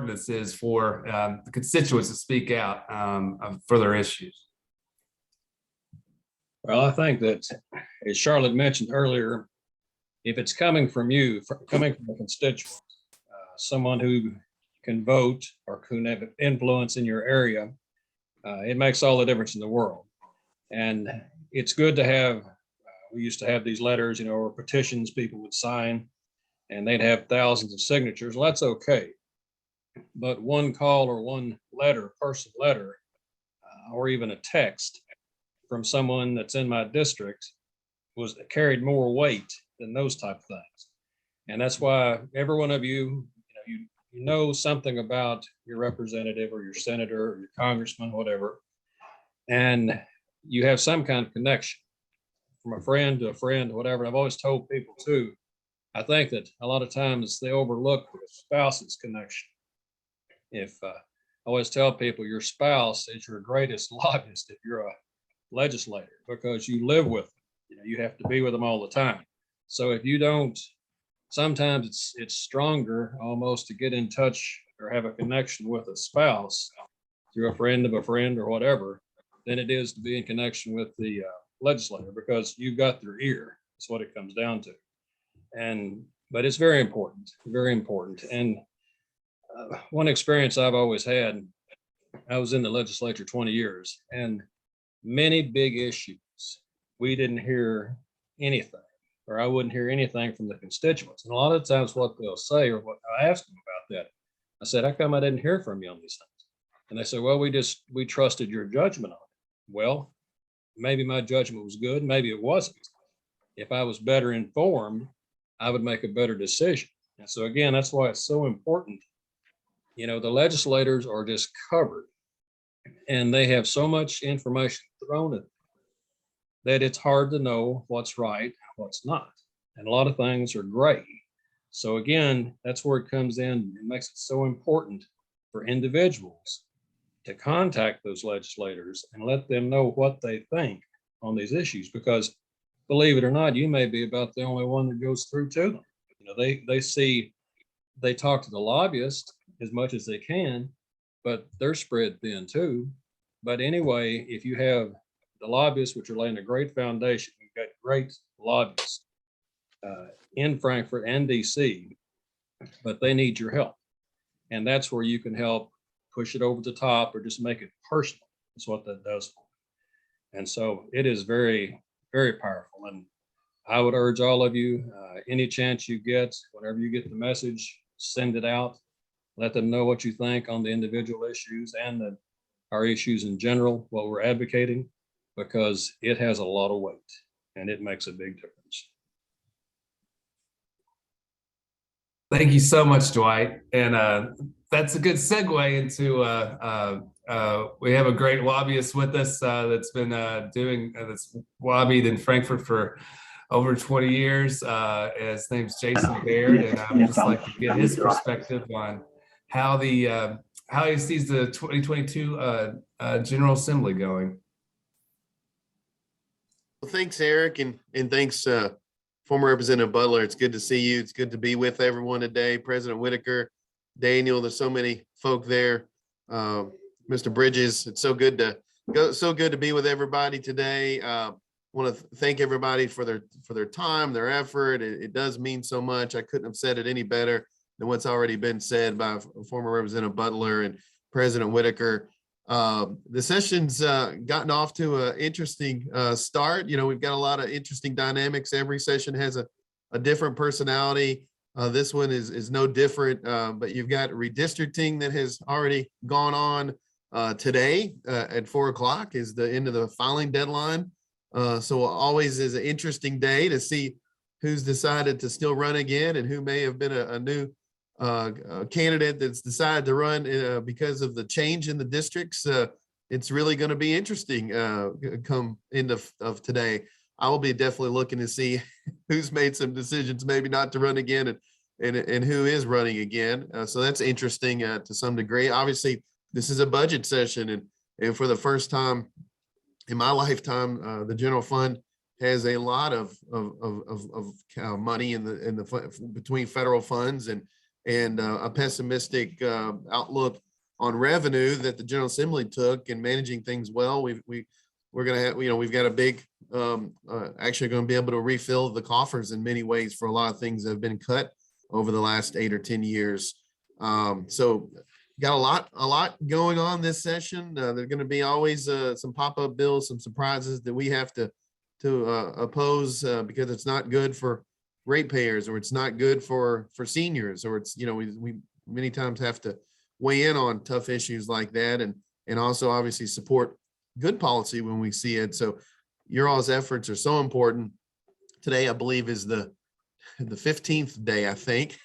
this is for the constituents to speak out for their issues? Well, I think that, as Charlotte mentioned earlier, if it's coming from you, coming from a constituent, someone who can vote or can have influence in your area, it makes all the difference in the world. And it's good to have, we used to have these letters, or petitions people would sign, and they'd have thousands of signatures. Well, that's okay. But one call or one letter, personal letter, or even a text from someone that's in my district was carried more weight than those type of things. And that's why every one of you, you know something about your representative or your senator or your congressman, whatever, and you have some kind of connection from a friend to a friend, whatever. I've always told people too, I think that a lot of times they overlook the spouse's connection. I always tell people your spouse is your greatest lobbyist if you're a legislator, because you live with them. You have to be with them all the time. So if you don't, sometimes it's stronger almost to get in touch or have a connection with a spouse through a friend of a friend or whatever, than it is to be in connection with the legislator, because you've got their ear. That's what it comes down to. But it's very important, very important. And one experience I've always had, I was in the legislature 20 years, and many big issues, we didn't hear anything, or I wouldn't hear anything from the constituents. And a lot of times what they'll say, or what I asked them about that, I said, how come I didn't hear from you on these things? And they said, well, we trusted your judgment on it. Well, maybe my judgment was good, maybe it wasn't. If I was better informed, I would make a better decision. And so again, that's why it's so important. The legislators are just covered, and they have so much information thrown at them that it's hard to know what's right, what's not. And a lot of things are gray. So again, that's where it comes in. It makes it so important for individuals to contact those legislators and let them know what they think on these issues, because believe it or not, you may be about the only one that goes through to them. They talk to the lobbyist as much as they can, but they're spread thin too. But anyway, if you have the lobbyists, which are laying a great foundation, you've got great lobbyists in Frankfurt and DC, but they need your help. And that's where you can help push it over the top or just make it personal. That's what that does for me. And so it is very, very powerful. And I would urge all of you, any chance you get, whenever you get the message, send it out. Let them know what you think on the individual issues and our issues in general, what we're advocating, because it has a lot of weight and it makes a big difference. Thank you so much, Dwight. And that's a good segue into, we have a great lobbyist with us that's been that's lobbied in Frankfurt for over 20 years. His name's Jason Baird, and I would just like to get his perspective on how he sees the 2022 General Assembly going. Well, thanks, Eric, and thanks, former Representative Butler. It's good to see you. It's good to be with everyone today. President Whitaker, Daniel, there's so many folk there. Mr. Bridges, it's so good to be with everybody today. Want to thank everybody for their time, their effort. It does mean so much. I couldn't have said it any better than what's already been said by former Representative Butler and President Whitaker. The session's gotten off to an interesting start. We've got a lot of interesting dynamics. Every session has a different personality. This one is no different, but you've got redistricting that has already gone on today at 4 o'clock is the end of the filing deadline. So always is an interesting day to see who's decided to still run again and who may have been a new candidate that's decided to run because of the change in the districts. It's really going to be interesting come end of today. I will be definitely looking to see who's made some decisions maybe not to run again and who is running again. So that's interesting to some degree. Obviously, this is a budget session, and for the first time in my lifetime, the general fund has a lot of money in the between federal funds, and and a pessimistic outlook on revenue that the General Assembly took in managing things well. We're going to have, we've got a big, actually going to be able to refill the coffers in many ways for a lot of things that have been cut over the last 8 or 10 years. So got a lot going on this session. There's going to be always some pop-up bills, some surprises that we have to oppose because it's not good for ratepayers, or it's not good for seniors, or it's, we many times have to weigh in on tough issues like that, and also obviously support good policy when we see it. So your all's efforts are so important. Today, I believe, is the 15th day, I think,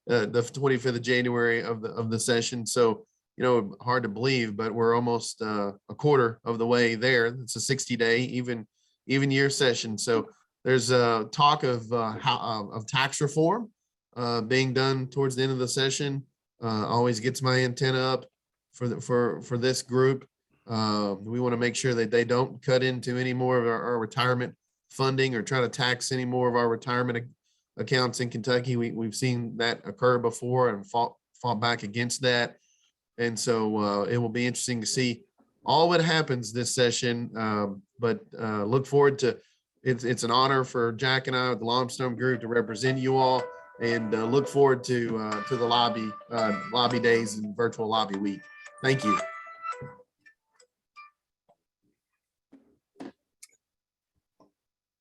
the 25th of January of the session. So, hard to believe, but we're almost a quarter of the way there. It's a 60-day, even year session. So there's a talk of tax reform being done towards the end of the session. Always gets my antenna up for this group. We want to make sure that they don't cut into any more of our retirement funding or try to tax any more of our retirement accounts in Kentucky. We've seen that occur before and fought back against that. And so it will be interesting to see all what happens this session. But look forward to it's an honor for Jack and I with the Longstone Group to represent you all, and look forward to the lobby days and virtual lobby week. Thank you.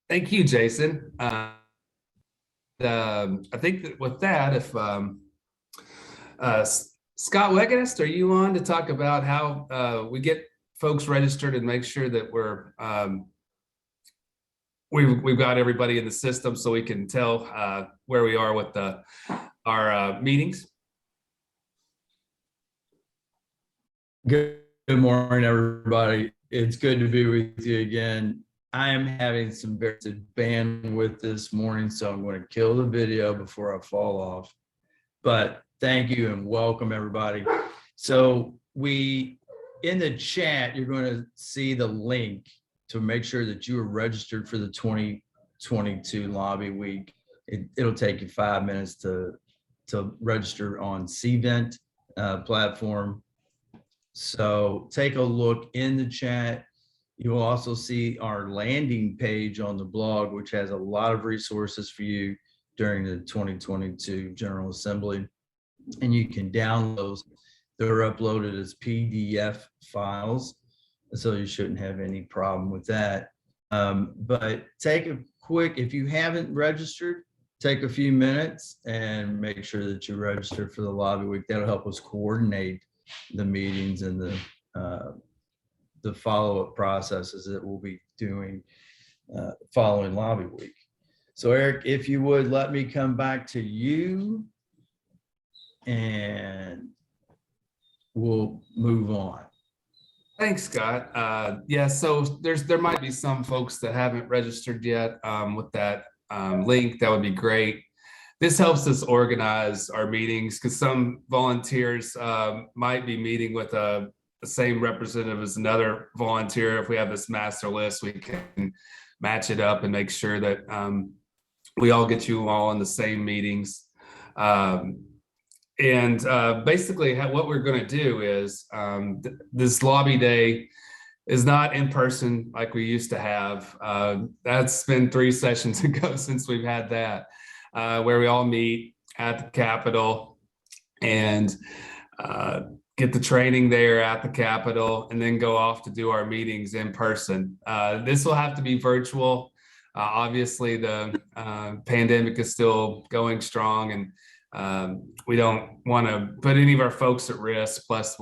Thank you, Jason. I think that with that, if Scott Wegenist, are you on to talk about how we get folks registered and make sure that we've got everybody in the system so we can tell where we are with our meetings? Good morning, everybody. It's good to be with you again. I am having some very good bandwidth this morning, so I'm going to kill the video before I fall off. But thank you and welcome, everybody. So in the chat, you're going to see the link to make sure that you are registered for the 2022 lobby week. It'll take you 5 minutes to register on CVent platform. So take a look in the chat. You will also see our landing page on the blog, which has a lot of resources for you during the 2022 General Assembly. And you can download those. They're uploaded as PDF files, so you shouldn't have any problem with that. But take a quick, if you haven't registered, take a few minutes and make sure that you register for the lobby week. That'll help us coordinate the meetings and the follow-up processes that we'll be doing following lobby week. So Eric, if you would let me come back to you and we'll move on. Thanks, Scott. Yeah, so there might be some folks that haven't registered yet with that link. That would be great. This helps us organize our meetings because some volunteers might be meeting with the same representative as another volunteer. If we have this master list, we can match it up and make sure that we all get you all in the same meetings. Basically what we're going to do is this lobby day is not in person like we used to have. That's been 3 sessions ago since we've had that, where we all meet at the Capitol and get the training there at the Capitol and then go off to do our meetings in person. This will have to be virtual. Obviously, the pandemic is still going strong, and we don't want to put any of our folks at risk. Plus,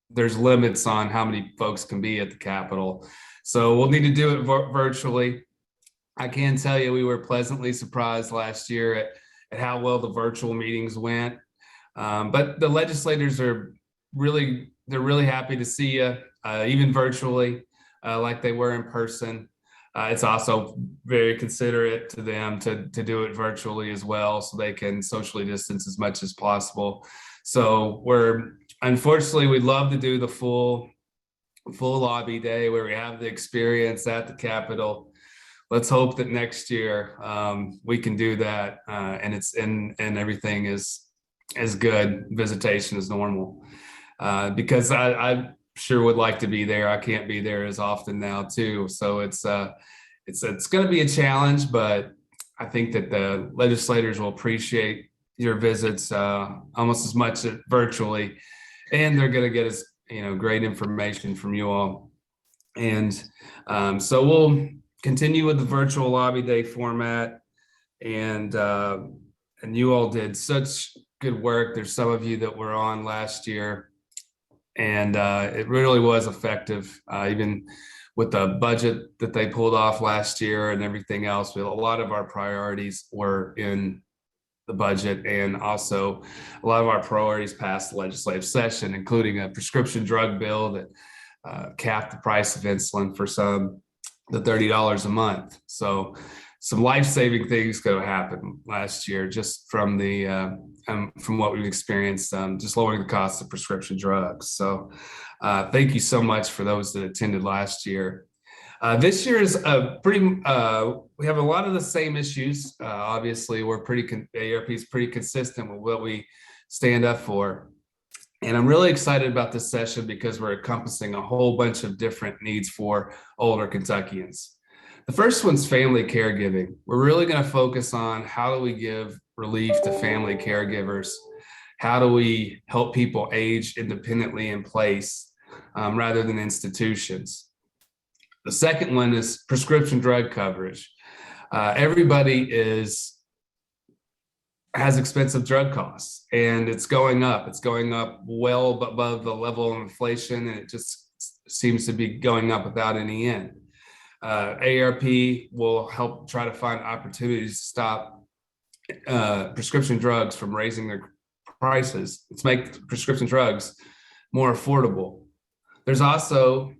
there's limits on how many folks can be at the Capitol. So we'll need to do it virtually. I can tell you we were pleasantly surprised last year at how well the virtual meetings went. But the legislators they're really happy to see you, even virtually, like they were in person. It's also very considerate to them to do it virtually as well, so they can socially distance as much as possible. So unfortunately, we'd love to do the full lobby day where we have the experience at the Capitol. let's hope that next year we can do that, and everything is as good, visitation is normal, because I sure would like to be there. I can't be there as often now too, so it's going to be a challenge, but I think that the legislators will appreciate your visits almost as much virtually, and they're going to get us, great information from you all. And so we'll continue with the virtual lobby day format, and you all did such good work. There's some of you that were on last year, and it really was effective, even with the budget that they pulled off last year and everything else. A lot of our priorities were in the budget, and also a lot of our priorities passed the legislative session, including a prescription drug bill that capped the price of insulin for some to $30 a month. So some life-saving things could have happened last year just from from what we've experienced, just lowering the cost of prescription drugs. So thank you so much for those that attended last year. This year is we have a lot of the same issues. Obviously, AARP is pretty consistent with what we stand up for. And I'm really excited about this session because we're encompassing a whole bunch of different needs for older Kentuckians. The first one's family caregiving. We're really going to focus on how do we give relief to family caregivers? How do we help people age independently in place rather than institutions? The second one is prescription drug coverage. Everybody has expensive drug costs, and it's going up. It's going up well above the level of inflation, and it just seems to be going up without any end. AARP will help try to find opportunities to stop prescription drugs from raising their prices. Let's make prescription drugs more affordable. There's also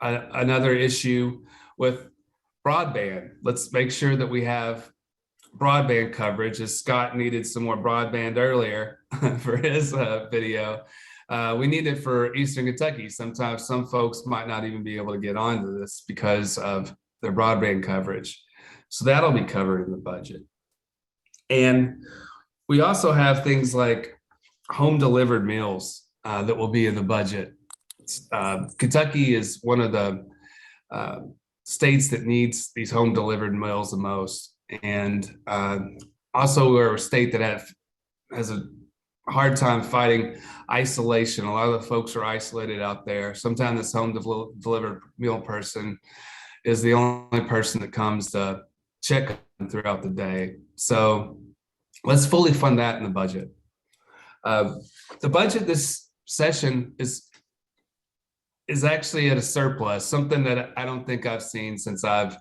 another issue with broadband. Let's make sure that we have broadband coverage, as Scott needed some more broadband earlier for his video. We need it for Eastern Kentucky. Sometimes some folks might not even be able to get onto this because of their broadband coverage. So that'll be covered in the budget. And we also have things like home delivered meals that will be in the budget. Kentucky is one of the states that needs these home delivered meals the most. And also we're a state that has a hard time fighting isolation. A lot of the folks are isolated out there. Sometimes this home delivered meal person is the only person that comes to check on throughout the day. So let's fully fund that in the budget. The budget this session is actually at a surplus, something that I don't think I've seen since I've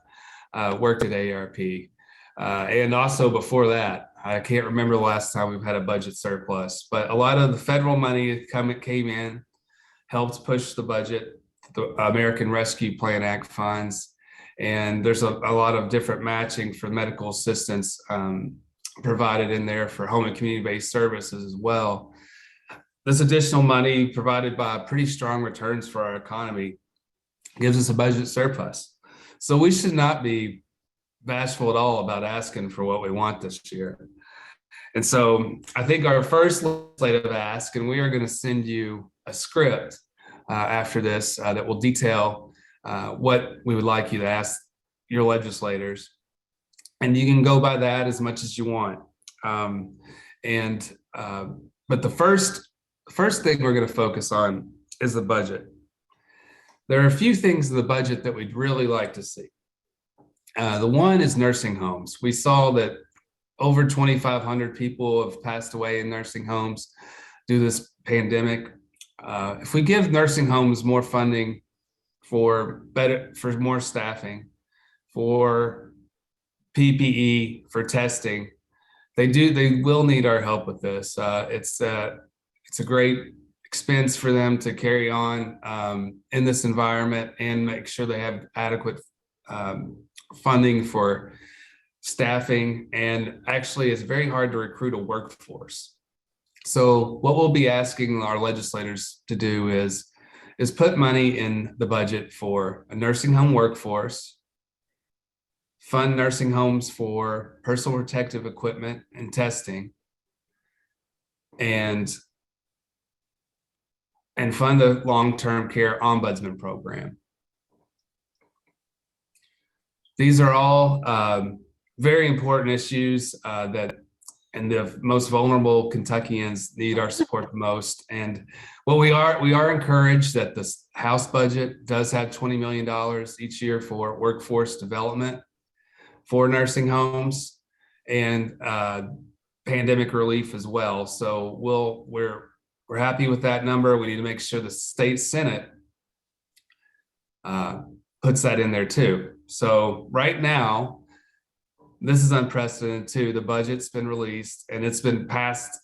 worked at AARP. And also before that, I can't remember the last time we've had a budget surplus, but a lot of the federal money came in, helped push the budget, the American Rescue Plan Act funds, and there's a lot of different matching for medical assistance provided in there for home and community-based services as well. This additional money provided by pretty strong returns for our economy gives us a budget surplus. So we should not be bashful at all about asking for what we want this year. And so I think our first legislative ask, and we are going to send you a script after this that will detail what we would like you to ask your legislators. And you can go by that as much as you want. But the first thing we're going to focus on is the budget. There are a few things in the budget that we'd really like to see. The one is nursing homes. We saw that over 2,500 people have passed away in nursing homes due to this pandemic. If we give nursing homes more funding for more staffing, for PPE, for testing, they will need our help with this. It's a great expense for them to carry on in this environment and make sure they have adequate funding for staffing. And actually, it's very hard to recruit a workforce. So what we'll be asking our legislators to do is put money in the budget for a nursing home workforce, fund nursing homes for personal protective equipment and testing, and fund the long-term care ombudsman program. These are all very important issues that and the most vulnerable Kentuckians need our support the most. And well, we are encouraged that the House budget does have $20 million each year for workforce development for nursing homes and pandemic relief as well. So we're happy with that number. We need to make sure the state Senate puts that in there too. So right now, this is unprecedented too. The budget's been released and it's been passed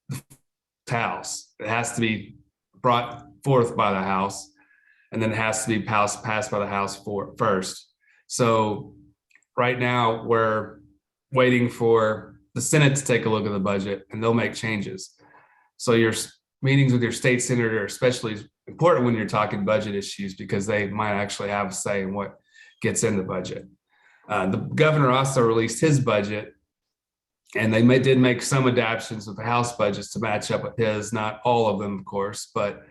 the House. It has to be brought forth by the House, and then it has to be passed by the House first. So right now we're waiting for the Senate to take a look at the budget, and they'll make changes. So your meetings with your state senator are especially important when you're talking budget issues, because they might actually have a say in what gets in the budget. The governor also released his budget, and they did make some adaptations with the House budgets to match up with his, not all of them, of course, but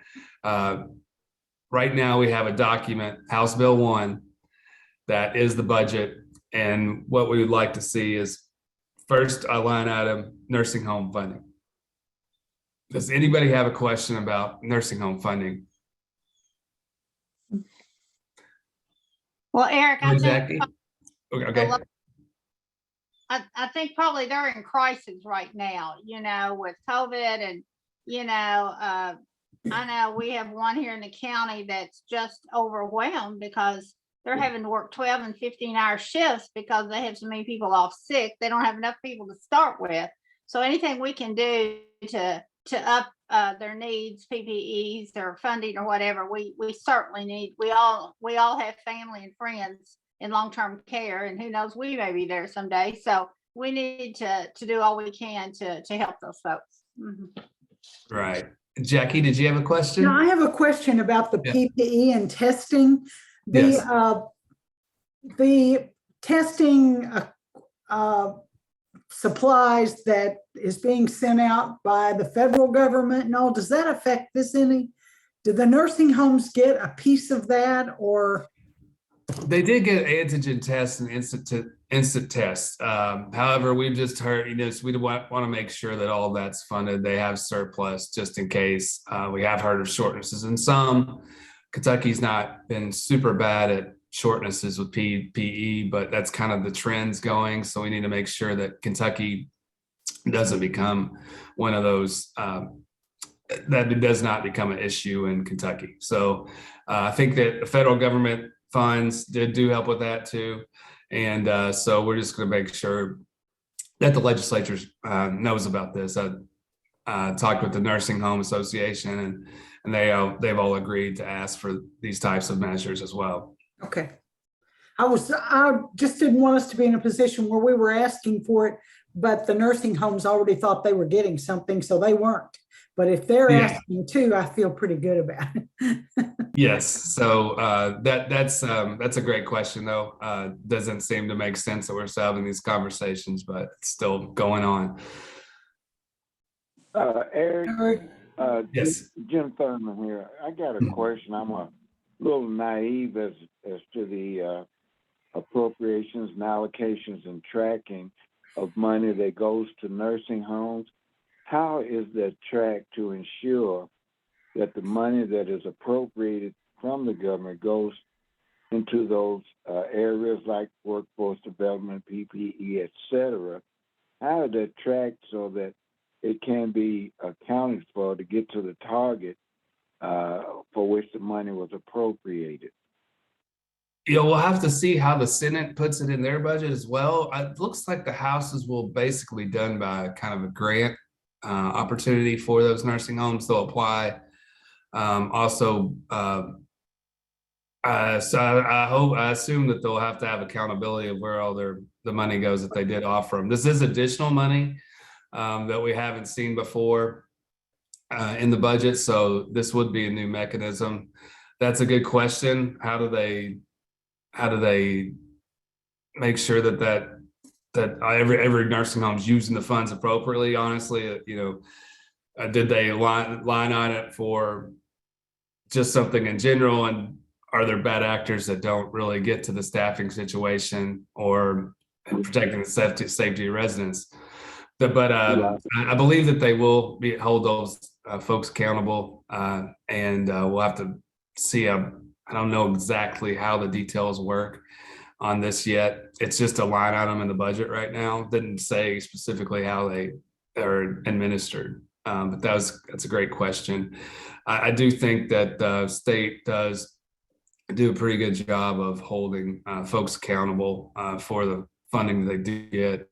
right now we have a document, House Bill 1, that is the budget. And what we would like to see is first a line item, nursing home funding. Does anybody have a question about nursing home funding? Well, Eric, I think, Jackie? Okay. I think probably they're in crisis right now, with COVID, and, I know we have one here in the county that's just overwhelmed because they're having to work 12 and 15-hour shifts because they have so many people off sick. They don't have enough people to start with. So anything we can do to up their needs, PPEs or funding or whatever, we certainly need. We all have family and friends in long-term care, and who knows, we may be there someday. So we need to do all we can to help those folks. Mm-hmm. Right. Jackie, did you have a question? Now, I have a question about the PPE and testing. Yes. The testing supplies that is being sent out by the federal government and all, does that affect this any? Do the nursing homes get a piece of that, or? They did get antigen tests and instant tests. However, we've just heard, so we want to make sure that all of that's funded. They have surplus just in case. We have heard of shortnesses in some. Kentucky's not been super bad at shortnesses with PPE, but that's kind of the trends going. So we need to make sure that Kentucky doesn't become one of those, that it does not become an issue in Kentucky. So I think that the federal government funds do help with that too. And so we're just going to make sure that the legislators knows about this. I talked with the Nursing Home Association, and they've all agreed to ask for these types of measures as well. Okay. I just didn't want us to be in a position where we were asking for it, but the nursing homes already thought they were getting something, so they weren't. But if they're asking too, I feel pretty good about it. Yes. So that's a great question, though. Doesn't seem to make sense that we're still having these conversations, but it's still going on. Eric, Yes. Jim Thurman here. I got a question. I'm a little naive as to the appropriations and allocations and tracking of money that goes to nursing homes. How is that tracked to ensure that the money that is appropriated from the government goes into those areas like workforce development, PPE, et cetera? How is that tracked so that it can be accounted for to get to the target for which the money was appropriated? We'll have to see how the Senate puts it in their budget as well. It looks like the House's will basically done by kind of a grant opportunity for those nursing homes. They'll apply. So I assume that they'll have to have accountability of where all the money goes that they did offer them. This is additional money that we haven't seen before in the budget. So this would be a new mechanism. That's a good question. How do they make sure that every nursing home is using the funds appropriately. Honestly, did they line on it for just something in general, and are there bad actors that don't really get to the staffing situation or protecting the safety of residents? But I believe that they will hold those folks accountable, and we'll have to see. I don't know exactly how the details work on this yet. It's just a line item in the budget right now. Didn't say specifically how they are administered, but that's a great question. I do think that the state does do a pretty good job of holding folks accountable for the funding that they do get.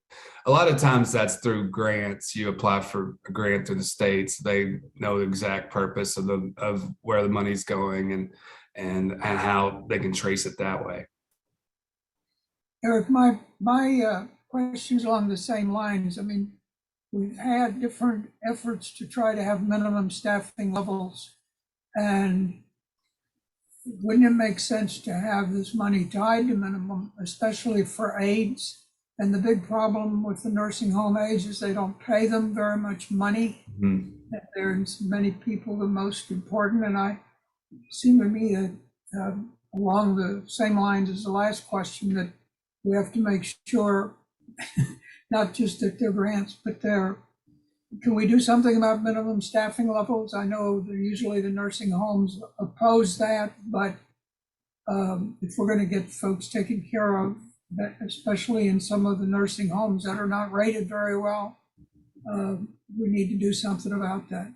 A lot of times that's through grants. You apply for a grant through the states. They know the exact purpose of where the money's going and how they can trace it that way. Eric, my question's along the same lines. I mean, we've had different efforts to try to have minimum staffing levels, and wouldn't it make sense to have this money tied to minimum, especially for aides? And the big problem with the nursing home aides is they don't pay them very much money. Mm-hmm. There's many people the most important, and I seem to me that along the same lines as the last question, that we have to make sure not just that they're grants, but can we do something about minimum staffing levels? I know that usually the nursing homes oppose that, but if we're going to get folks taken care of, especially in some of the nursing homes that are not rated very well, we need to do something about that.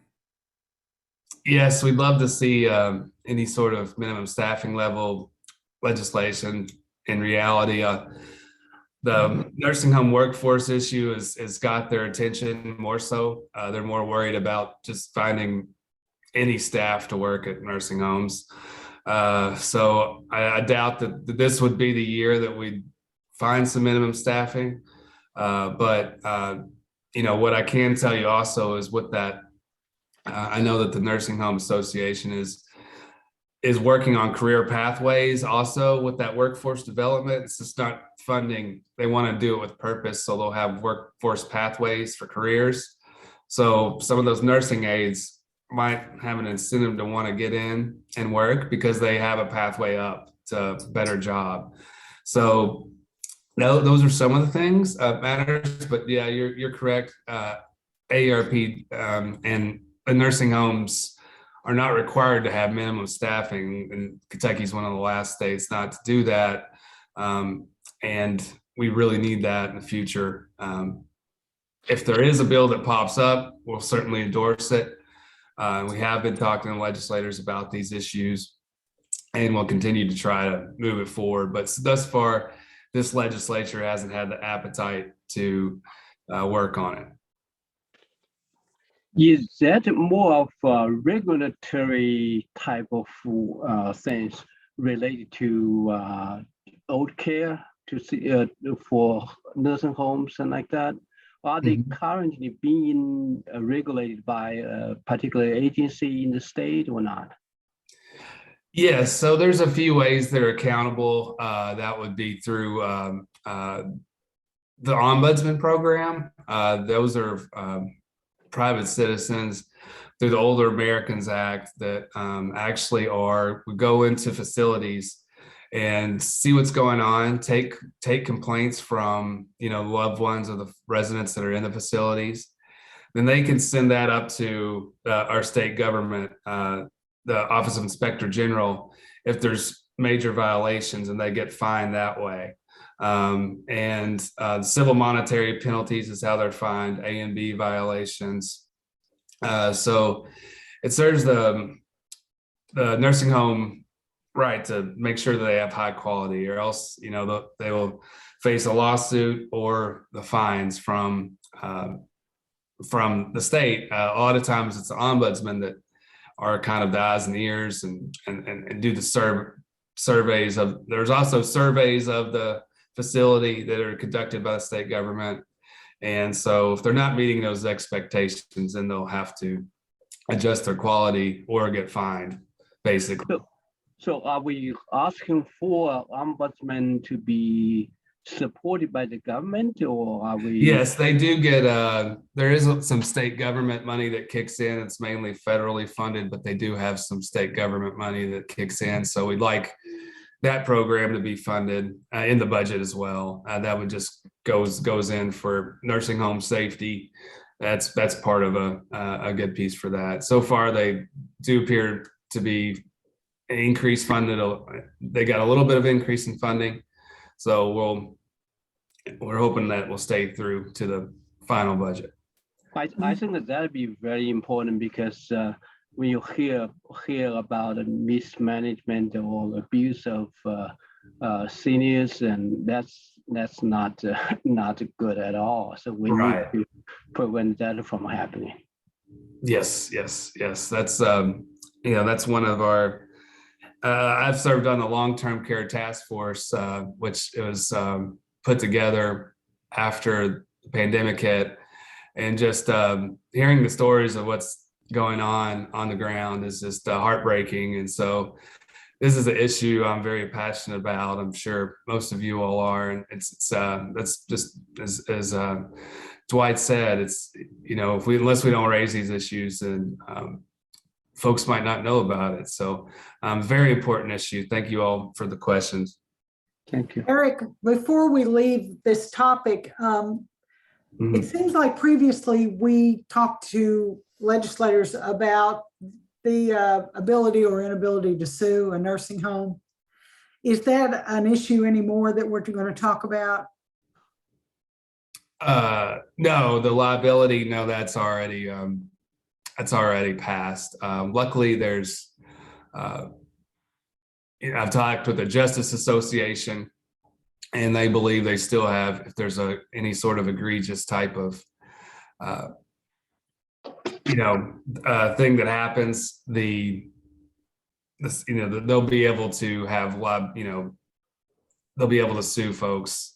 Yes, we'd love to see any sort of minimum staffing level legislation. In reality, the nursing home workforce issue has got their attention more so. They're more worried about just finding any staff to work at nursing homes. So I doubt that this would be the year that we'd find some minimum staffing. But what I can tell you also is with that, I know that the Nursing Home Association is working on career pathways also with that workforce development. It's just not funding. They want to do it with purpose. So they'll have workforce pathways for careers. So some of those nursing aides might have an incentive to want to get in and work because they have a pathway up to a better job. So those are some of the things matters, but yeah, you're correct. AARP and the nursing homes are not required to have minimum staffing, and Kentucky is one of the last states not to do that. And we really need that in the future. If there is a bill that pops up, we'll certainly endorse it. We have been talking to legislators about these issues, and we'll continue to try to move it forward. But thus far, this legislature hasn't had the appetite to work on it. Is that more of a regulatory type of things related to old care to see, for nursing homes and like that? Are they currently being regulated by a particular agency in the state or not? Yes, so there's a few ways they're accountable. That would be through the ombudsman program. Those are private citizens through the Older Americans Act that actually would go into facilities and see what's going on, take complaints from loved ones of the residents that are in the facilities. Then they can send that up to our state government, the Office of Inspector General, if there's major violations, and they get fined that way. And civil monetary penalties is how they're fined, A and B violations. So it serves the nursing home right to make sure that they have high quality, or else they will face a lawsuit or the fines from the state. A lot of times it's the ombudsman that are kind of the eyes and ears and do the surveys of. There's also surveys of the facility that are conducted by the state government. And so if they're not meeting those expectations, then they'll have to adjust their quality or get fined, basically. So are we asking for ombudsman to be supported by the government, or are we? Yes, they do get, there is some state government money that kicks in. It's mainly federally funded, but they do have some state government money that kicks in. So we'd like that program to be funded in the budget as well. That would just goes in for nursing home safety. That's part of a good piece for that. So far, they do appear to be increased funded. They got a little bit of increase in funding. So we're hoping that will stay through to the final budget. I think that would be very important because when you hear about the mismanagement or abuse of seniors, and that's not not good at all. So we need to prevent that from happening. Yes. That's that's one of our. I've served on the long-term care task force, which was put together after the pandemic hit, and just hearing the stories of what's going on the ground is just heartbreaking. And so this is an issue I'm very passionate about. I'm sure most of you all are, and it's that's just as Dwight said, it's unless we don't raise these issues, then folks might not know about it. So very important issue. Thank you all for the questions. Thank you. Eric, before we leave this topic, it seems like previously we talked to legislators about the ability or inability to sue a nursing home. Is that an issue anymore that we're going to talk about? No, the liability, no, that's already passed. Luckily, there's I've talked with the Justice Association, and they believe they still have, if there's any sort of egregious type of thing that happens, they'll be able to have they'll be able to sue folks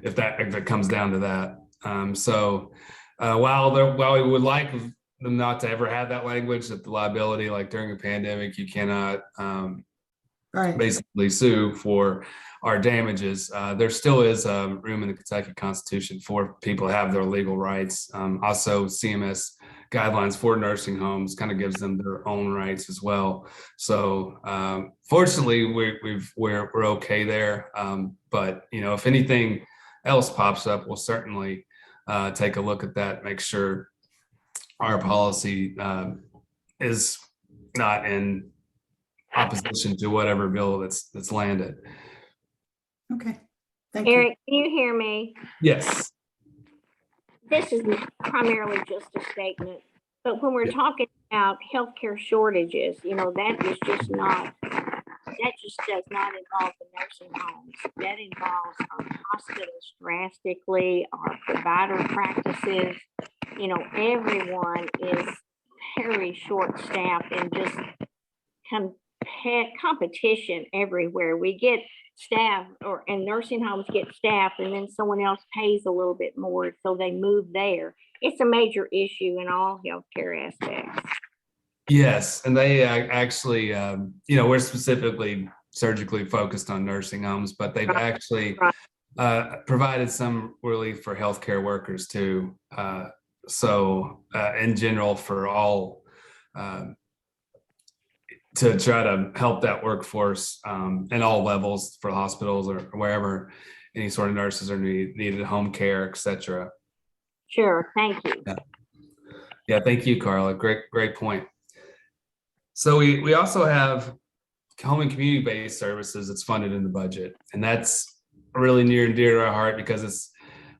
if it comes down to that. While we would like them not to ever have that language, that the liability, like during a pandemic, you cannot basically sue for our damages. There still is room in the Kentucky Constitution for people to have their legal rights. Also, CMS guidelines for nursing homes kind of gives them their own rights as well. So fortunately, we're okay there. But if anything else pops up, we'll certainly take a look at that, make sure our policy is not in opposition to whatever bill that's landed. Okay, thank you. Eric, can you hear me? Yes. This is primarily just a statement, but when we're talking about healthcare shortages, that just does not involve the nursing homes. That involves our hospitals drastically, our provider practices. Everyone is very short-staffed, and just competition everywhere. We get staff, and nursing homes get staff, and then someone else pays a little bit more, so they move there. It's a major issue in all healthcare aspects. Yes, and they actually, we're specifically surgically focused on nursing homes, but they've actually provided some relief for healthcare workers too. So in general, for all, to try to help that workforce in all levels for hospitals or wherever any sort of nurses are needed, home care, etc. Sure, thank you. Yeah, thank you, Carla. Great point. So we also have home and community-based services that's funded in the budget, and that's really near and dear to our heart because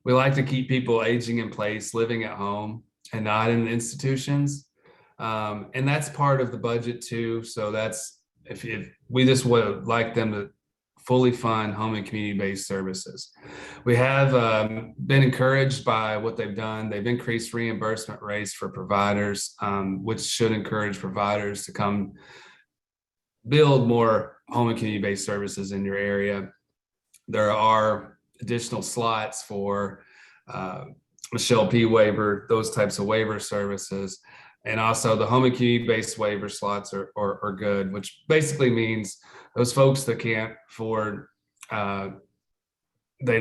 we like to keep people aging in place, living at home, and not in institutions. And that's part of the budget too. So that's if we just would like them to fully fund home and community-based services. We have been encouraged by what they've done. They've increased reimbursement rates for providers, which should encourage providers to come build more home and community-based services in your area. There are additional slots for Michelle P. waiver, those types of waiver services. And also the home and community-based waiver slots are good, which basically means those folks that can't afford they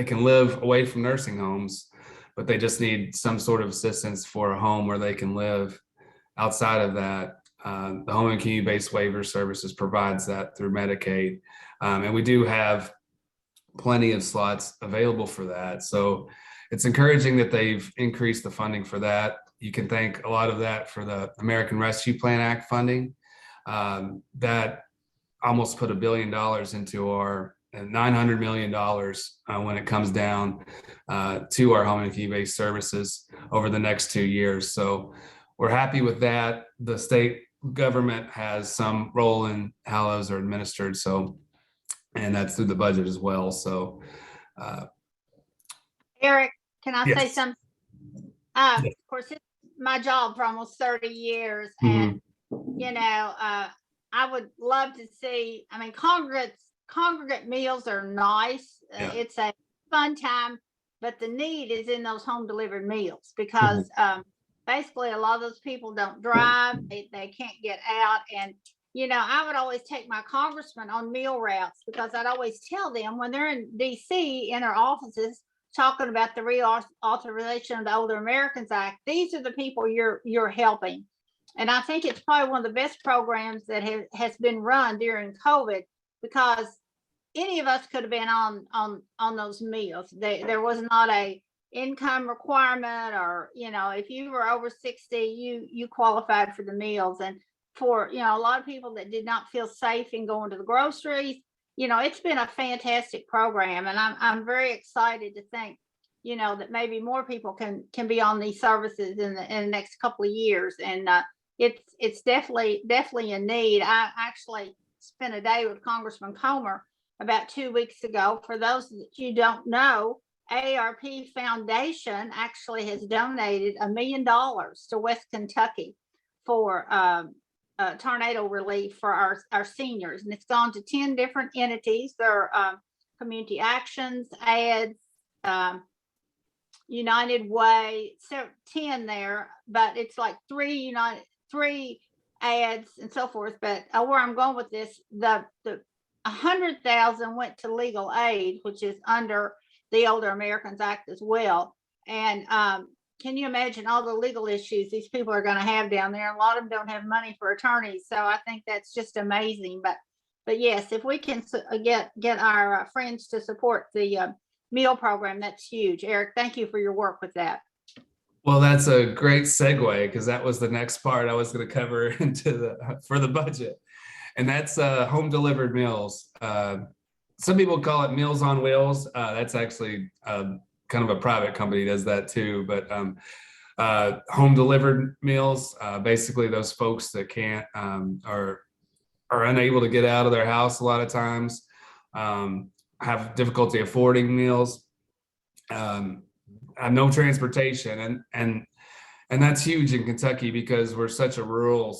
can live away from nursing homes, but they just need some sort of assistance for a home where they can live. Outside of that, the home and community-based waiver services provides that through Medicaid. And we do have plenty of slots available for that. So it's encouraging that they've increased the funding for that. You can thank a lot of that for the American Rescue Plan Act funding. That almost put $1 billion into our $900 million when it comes down to our home and community-based services over the next 2 years. So we're happy with that. The state government has some role in how those are administered. So, and that's through the budget as well. So, Eric, can I say yes. something? Yes. Of course, it's my job for almost 30 years. Mhm. And, you know, I would love to see, I mean, congregate meals are nice. Yeah. It's a fun time, but the need is in those home delivered meals because basically a lot of those people don't drive, they can't get out. And, you know, I would always take my congressman on meal routes because I'd always tell them when they're in DC in their offices talking about the reauthorization of the Older Americans Act, these are the people you're helping. And I think it's probably one of the best programs that has been run during COVID because any of us could have been on those meals. There was not a income requirement, or, you know, if you were over 60, you qualified for the meals. And for, you know, a lot of people that did not feel safe in going to the groceries, you know, it's been a fantastic program. And I'm very excited to think, you know, that maybe more people can be on these services in the next couple of years. And it's definitely a need. I actually spent a day with Congressman Comer about 2 weeks ago. For those that you don't know, AARP Foundation actually has donated $1 million to West Kentucky for tornado relief for our seniors. And it's gone to 10 different entities. There are Community Actions, ADS, United Way, so 10 there, but it's like three ads and so forth. But where I'm going with this, the 100,000 went to legal aid, which is under the Older Americans Act as well. And can you imagine all the legal issues these people are going to have down there? A lot of them don't have money for attorneys, so I think that's just amazing. But yes, if we can get our friends to support the meal program, that's huge. Eric, thank you for your work with that. Well, that's a great segue because that was the next part I was going to cover for the budget, and that's home delivered meals. Some people call it Meals on Wheels. That's actually kind of a private company does that too. But home delivered meals, basically those folks that can't are unable to get out of their house a lot of times, have difficulty affording meals. No transportation, and that's huge in Kentucky because we're such a rural,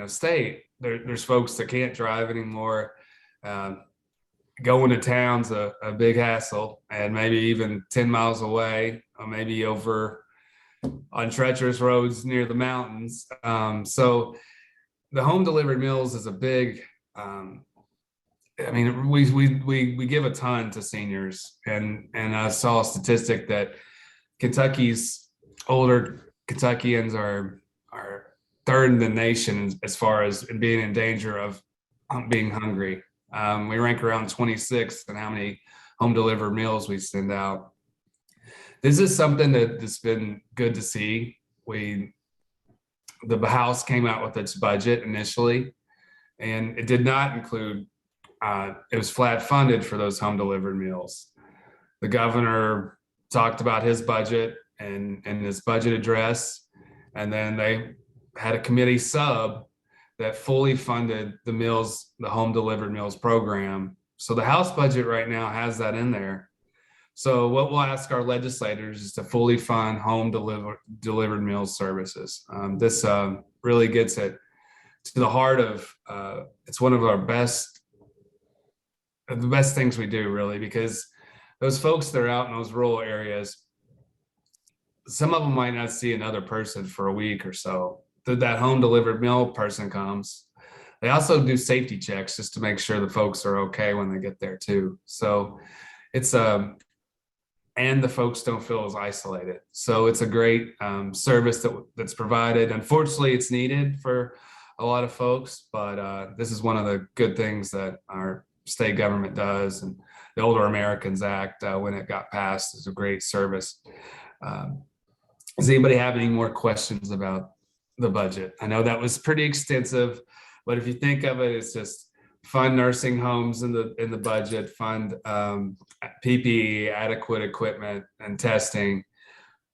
state. There's folks that can't drive anymore. Going to town's a big hassle, and maybe even 10 miles away, or maybe over on treacherous roads near the mountains. So the home delivered meals is a big. We give a ton to seniors, and I saw a statistic that Kentucky's older Kentuckians are third in the nation as far as being in danger of being hungry. We rank around 26th in how many home delivered meals we send out. This is something that's been good to see. The House came out with its budget initially, and it did not include. It was flat funded for those home delivered meals. The governor talked about his budget and his budget address, and then they had a committee sub that fully funded the home delivered meals program. So the House budget right now has that in there. So what we'll ask our legislators is to fully fund home delivered meals services. This really gets it to the heart of, it's one of the best things we do, really, because those folks that are out in those rural areas, some of them might not see another person for a week or so. That home delivered meal person comes, They also do safety checks just to make sure the folks are okay when they get there too. So it's and the folks don't feel as isolated. So it's a great service that's provided. Unfortunately, it's needed for a lot of folks, but this is one of the good things that our state government does. And the Older Americans Act, when it got passed, is a great service. Does anybody have any more questions about the budget? I know that was pretty extensive, but if you think of it, it's just fund nursing homes in the budget, fund PPE, adequate equipment and testing,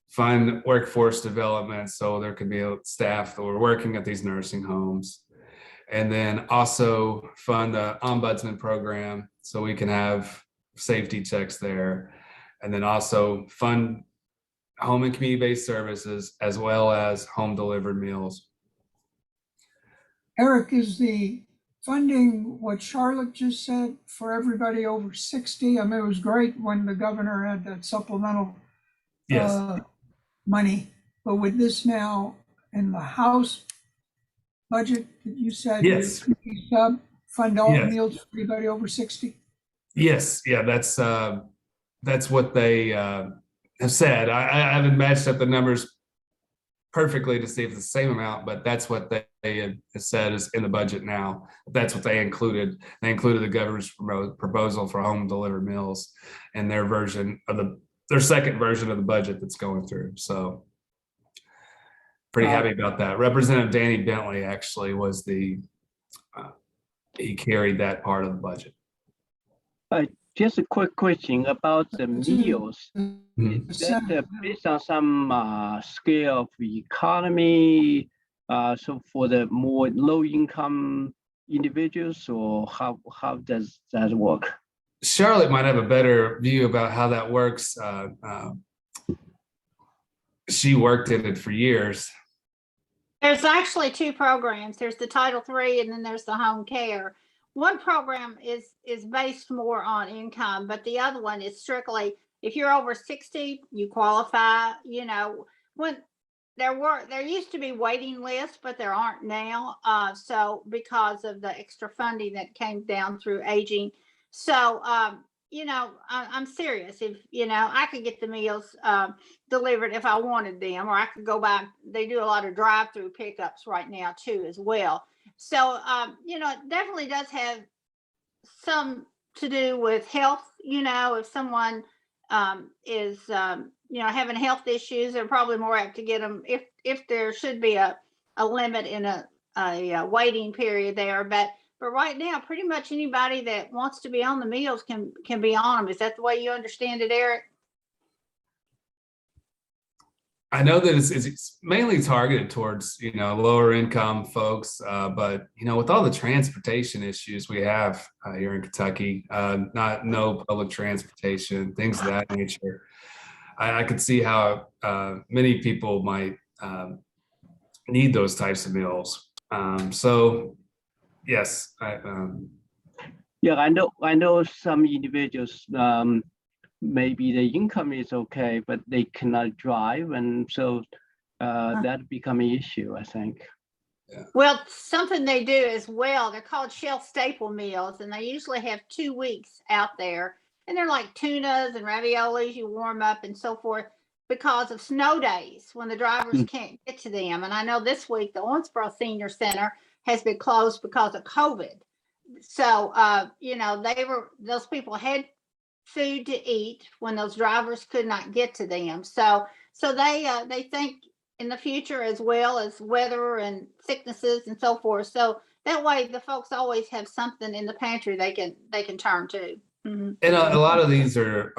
fund workforce development so there can be staff that are working at these nursing homes, and then also fund the ombudsman program so we can have safety checks there, and then also fund home and community-based services as well as home delivered meals. Eric, is the funding what Charlotte just said for everybody over 60? I mean, it was great when the governor had that supplemental Yes. money, but with this now in the House budget that you said, Yes. sub fund all Yes. meals for everybody over 60? Yes, yeah, that's what they have said. I haven't matched up the numbers perfectly to see if it's the same amount, but that's what they have said is in the budget now. That's what they included. They included the governor's proposal for home delivered meals and their version of their second version of the budget that's going through. So pretty happy about that. Representative Danny Bentley actually was he carried that part of the budget. Just a quick question about the meals. Mhm. Is that based on some scale of the economy? So for the more low income individuals, or how does that work? Charlotte might have a better view about how that works. She worked in it for years. There's actually two programs. There's the Title III and then there's the home care. One program is based more on income, but the other one is strictly if you're over 60, you qualify. You know, when there used to be waiting lists, but there aren't now. So because of the extra funding that came down through aging. So you know, I'm serious. If you know, I could get the meals delivered if I wanted them, or I could go by. They do a lot of drive-through pickups right now too, as well. So you know, it definitely does have some to do with health. You know, if someone is you know having health issues, they're probably more apt to get them if there should be a limit in a waiting period there. But right now, pretty much anybody that wants to be on the meals can be on them. Is that the way you understand it, Eric? I know that it's mainly targeted towards, you know, lower income folks, but you know, with all the transportation issues we have here in Kentucky, no public transportation, things of that nature, I could see how many people might need those types of meals. So yes, Yeah, I know some individuals, maybe the income is okay, but they cannot drive, and so that become an issue, I think. Well, something they do as well, they're called shelf staple meals, and they usually have 2 weeks out there. And they're like tunas and raviolis you warm up and so forth because of snow days when the drivers can't get to them. And I know this week the Owensboro Senior Center has been closed because of COVID. So, you know, those people had food to eat when those drivers could not get to them. So they think in the future as well as weather and sicknesses and so forth. So that way the folks always have something in the pantry they can turn to. Mhm. and a lot of these are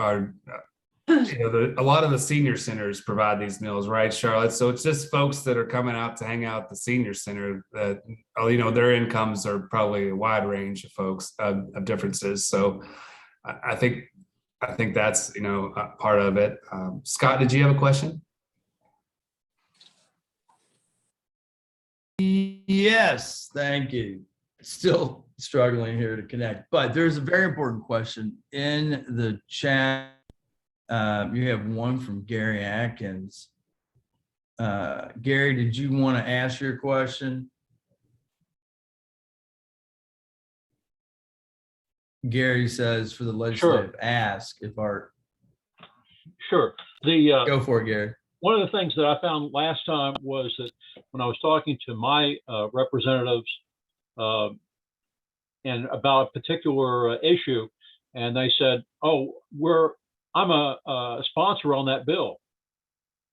you know, a lot of the senior centers provide these meals, right, Charlotte? So it's just folks that are coming out to hang out at the senior center that, you know, their incomes are probably a wide range of folks of differences. So I think that's, you know, part of it. Scott, did you have a question? Yes, thank you. Still struggling here to connect, but there's a very important question in the chat. You have one from Gary Atkins. Gary, did you want to ask your question? Gary says for the Sure. legislative ask, if our, Sure. go for it, Gary. One of the things that I found last time was that when I was talking to my representatives and about a particular issue, and they said, "Oh, I'm a sponsor on that bill."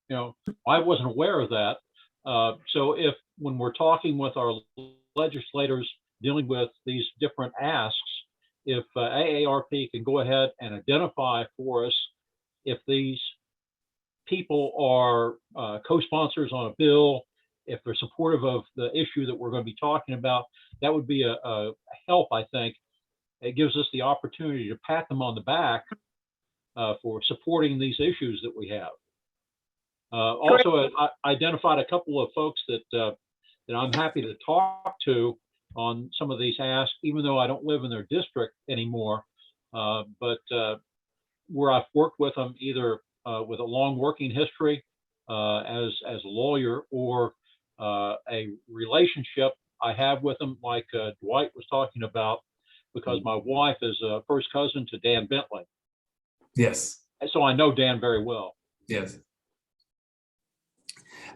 You know, I wasn't aware of that. So if when we're talking with our legislators dealing with these different asks, if AARP can go ahead and identify for us if these people are co-sponsors on a bill, if they're supportive of the issue that we're going to be talking about, that would be a help, I think. It gives us the opportunity to pat them on the back for supporting these issues that we have. Also, I identified a couple of folks that I'm happy to talk to on some of these asks, even though I don't live in their district anymore. But where I've worked with them either with a long working history as a lawyer or a relationship I have with them, like Dwight was talking about, because my wife is a first cousin to Dan Bentley. Yes. So I know Dan very well. Yes.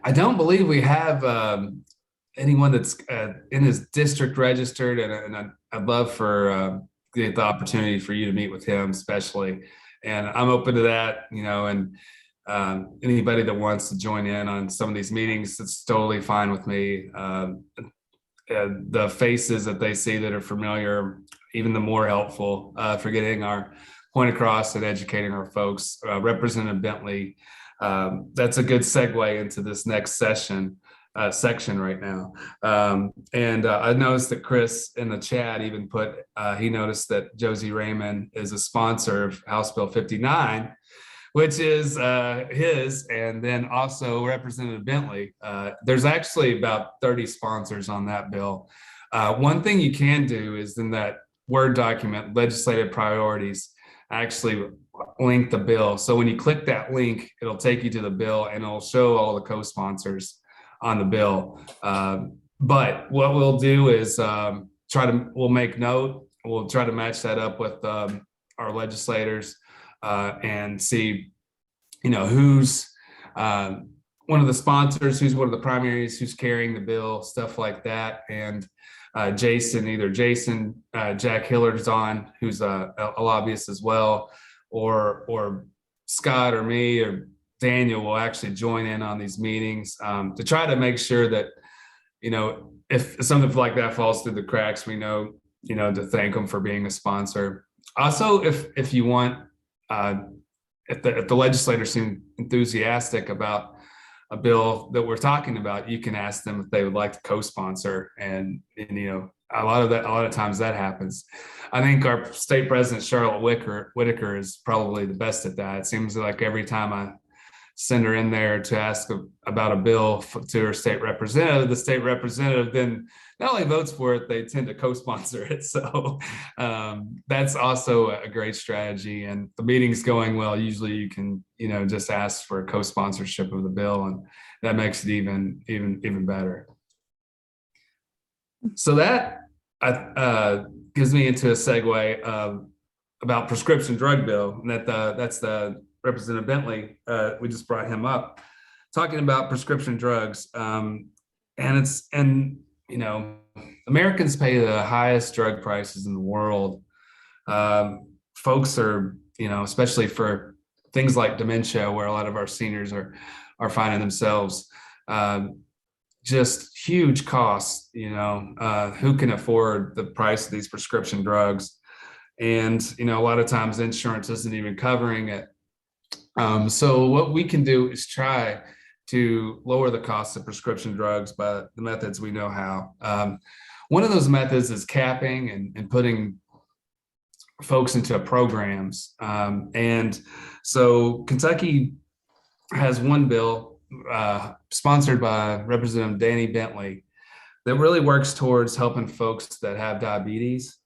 I don't believe we have anyone that's in his district registered, and I'd love for the opportunity for you to meet with him, especially. And I'm open to that, you know, and anybody that wants to join in on some of these meetings, it's totally fine with me. The faces that they see that are familiar, even the more helpful for getting our point across and educating our folks. Representative Bentley, that's a good segue into this next section right now. I noticed that Chris in the chat even put, he noticed that Josie Raymond is a sponsor of House Bill 59, which is his, and then also Representative Bentley. There's actually about 30 sponsors on that bill. One thing you can do is in that Word document, legislative priorities, actually link the bill. So when you click that link, it'll take you to the bill and it'll show all the co-sponsors on the bill. But what we'll do is we'll make note, we'll try to match that up with our legislators and see, you know, who's one of the sponsors, who's one of the primaries, who's carrying the bill, stuff like that. And Jason, Jack Hillard's on, who's a lobbyist as well, or Scott or me or Daniel will actually join in on these meetings to try to make sure that, you know, if something like that falls through the cracks, we know, you know, to thank them for being a sponsor. Also, if you want, if the legislators seem enthusiastic about a bill that we're talking about, you can ask them if they would like to co-sponsor, and you know, a lot of times that happens. I think our state president Charlotte Whitaker is probably the best at that. It seems like every time I send her in there to ask about a bill to her state representative, the state representative then not only votes for it, they tend to co-sponsor it. So that's also a great strategy. And the meeting's going well. Usually you can, you know, just ask for co-sponsorship of the bill, and that makes it even better. So that gives me into a segue about prescription drug bill, and that's the Representative Bentley. We just brought him up talking about prescription drugs, and you know, Americans pay the highest drug prices in the world. Folks are, you know, especially for things like dementia, where a lot of our seniors are finding themselves, just huge costs. You know, who can afford the price of these prescription drugs? And you know, a lot of times insurance isn't even covering it. So what we can do is try to lower the cost of prescription drugs by the methods we know how. One of those methods is capping and putting folks into programs. And so Kentucky has one bill sponsored by Representative Danny Bentley that really works towards helping folks that have diabetes.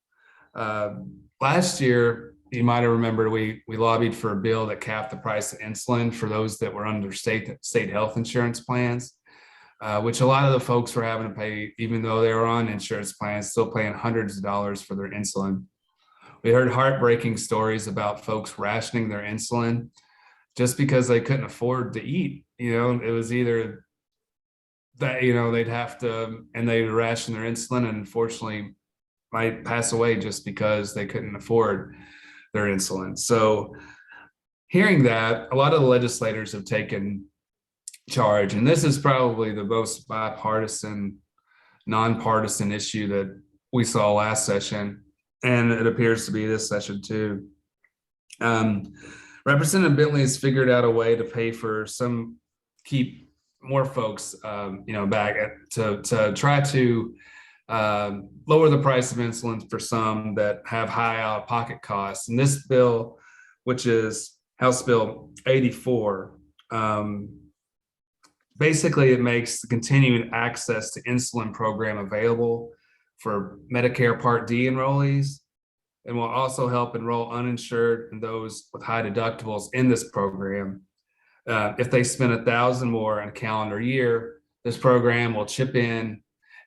Last year, you might have remembered we lobbied for a bill that capped the price of insulin for those that were under state health insurance plans, which a lot of the folks were having to pay, even though they were on insurance plans, still paying hundreds of dollars for their insulin, We heard heartbreaking stories about folks rationing their insulin just because they couldn't afford to eat. It was either that, they'd have to, and they ration their insulin and unfortunately might pass away just because they couldn't afford their insulin. So hearing that, a lot of the legislators have taken charge, and this is probably the most bipartisan, nonpartisan issue that we saw last session, and it appears to be this session too. Representative Bentley has figured out a way to pay for keep more folks, back to try to lower the price of insulin for some that have high out-of-pocket costs. And this bill, which is House Bill 84, basically it makes the continuing access to insulin program available for Medicare Part D enrollees, and will also help enroll uninsured and those with high deductibles in this program. If they spend $1,000 more in a calendar year, this program will chip in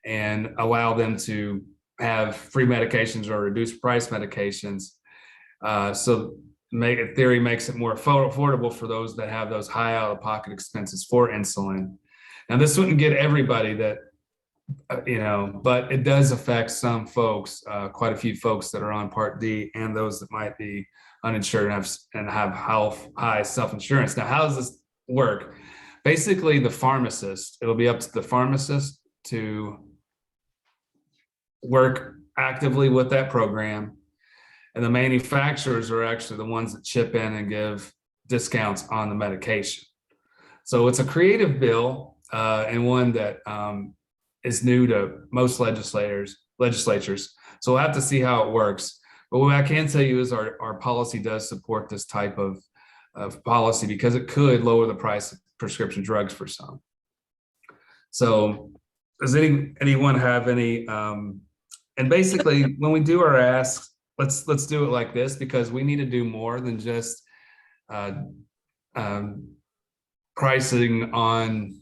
and allow them to have free medications or reduced price medications. So in theory, makes it more affordable for those that have those high out-of-pocket expenses for insulin. Now, this wouldn't get everybody that, but it does affect some folks, quite a few folks that are on Part D and those that might be uninsured and have high self-insurance. Now, how does this work? Basically, it'll be up to the pharmacist to work actively with that program. And the manufacturers are actually the ones that chip in and give discounts on the medication. So it's a creative bill and one that is new to most legislatures. So we'll have to see how it works. But what I can tell you is our policy does support this type of policy because it could lower the price of prescription drugs for some. So does anyone have any, and basically when we do our asks, let's do it like this, because we need to do more than just pricing on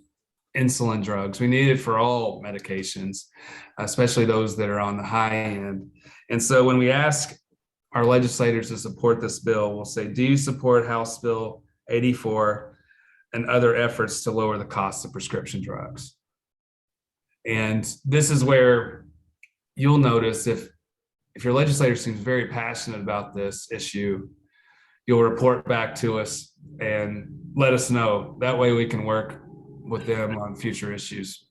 insulin drugs. We need it for all medications, especially those that are on the high end. And so when we ask our legislators to support this bill, we'll say, do you support House Bill 84 and other efforts to lower the cost of prescription drugs? And this is where you'll notice if your legislator seems very passionate about this issue, you'll report back to us and let us know. That way we can work with them on future issues.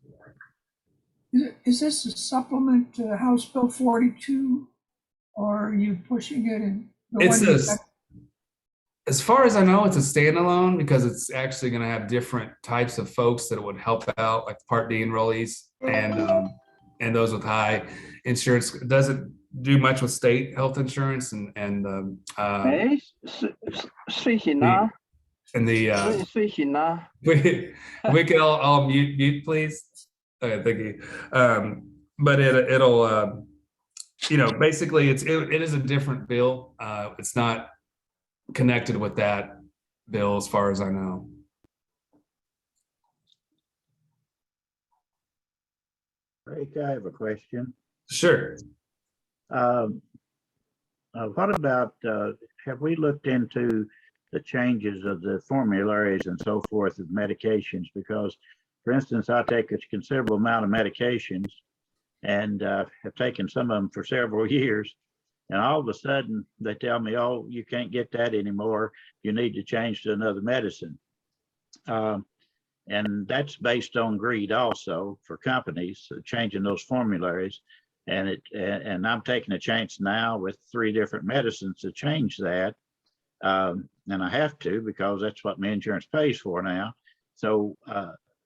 Is this a supplement to House Bill 42, or are you pushing it in? As far as I know, it's a standalone because it's actually going to have different types of folks that it would help out, like Part D enrollees and those with high insurance. It doesn't do much with state health insurance we can all mute, please. Okay, thank you. But it'll basically it is a different bill. It's not connected with that bill as far as I know. Rick, I have a question. Sure. What about, have we looked into the changes of the formularies and so forth of medications? Because, for instance, I take a considerable amount of medications and have taken some of them for several years. And all of a sudden they tell me, oh, you can't get that anymore. You need to change to another medicine. And that's based on greed also for companies changing those formularies. And I'm taking a chance now with 3 different medicines to change that. And I have to, because that's what my insurance pays for now. So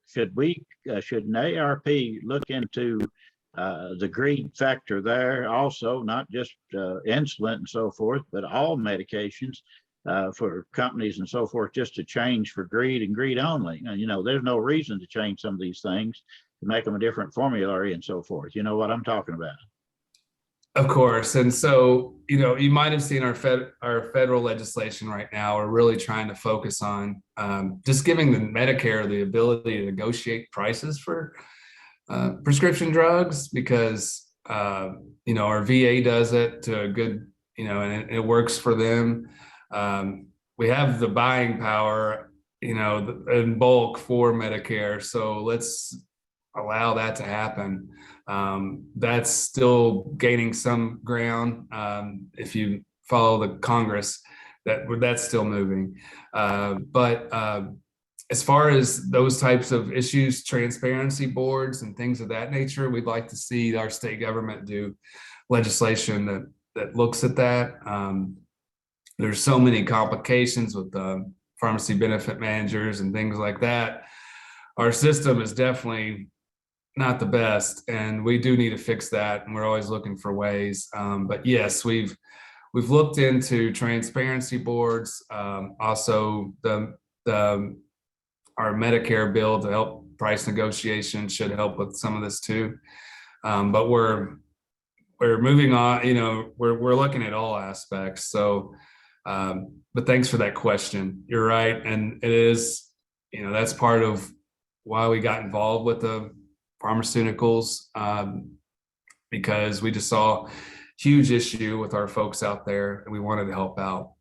should an AARP look into the greed factor there also, not just insulin and so forth, but all medications for companies and so forth, just to change for greed and greed only? And, there's no reason to change some of these things to make them a different formulary and so forth. You know what I'm talking about? Of course. And so, you might have seen our federal legislation right now. We're really trying to focus on just giving the Medicare the ability to negotiate prices for prescription drugs, because, our VA does it to a good, and it works for them. We have the buying power, in bulk for Medicare. So let's allow that to happen. That's still gaining some ground. If you follow the Congress, that's still moving. But as far as those types of issues, transparency boards and things of that nature, we'd like to see our state government do legislation that looks at that. There's so many complications with pharmacy benefit managers and things like that. Our system is definitely not the best, and we do need to fix that. And we're always looking for ways. But yes, we've looked into transparency boards. Also, our Medicare bill to help price negotiation should help with some of this too. But we're moving on. We're looking at all aspects. So. But thanks for that question. You're right. And it is, that's part of why we got involved with the pharmaceuticals, because we just saw a huge issue with our folks out there and we wanted to help out.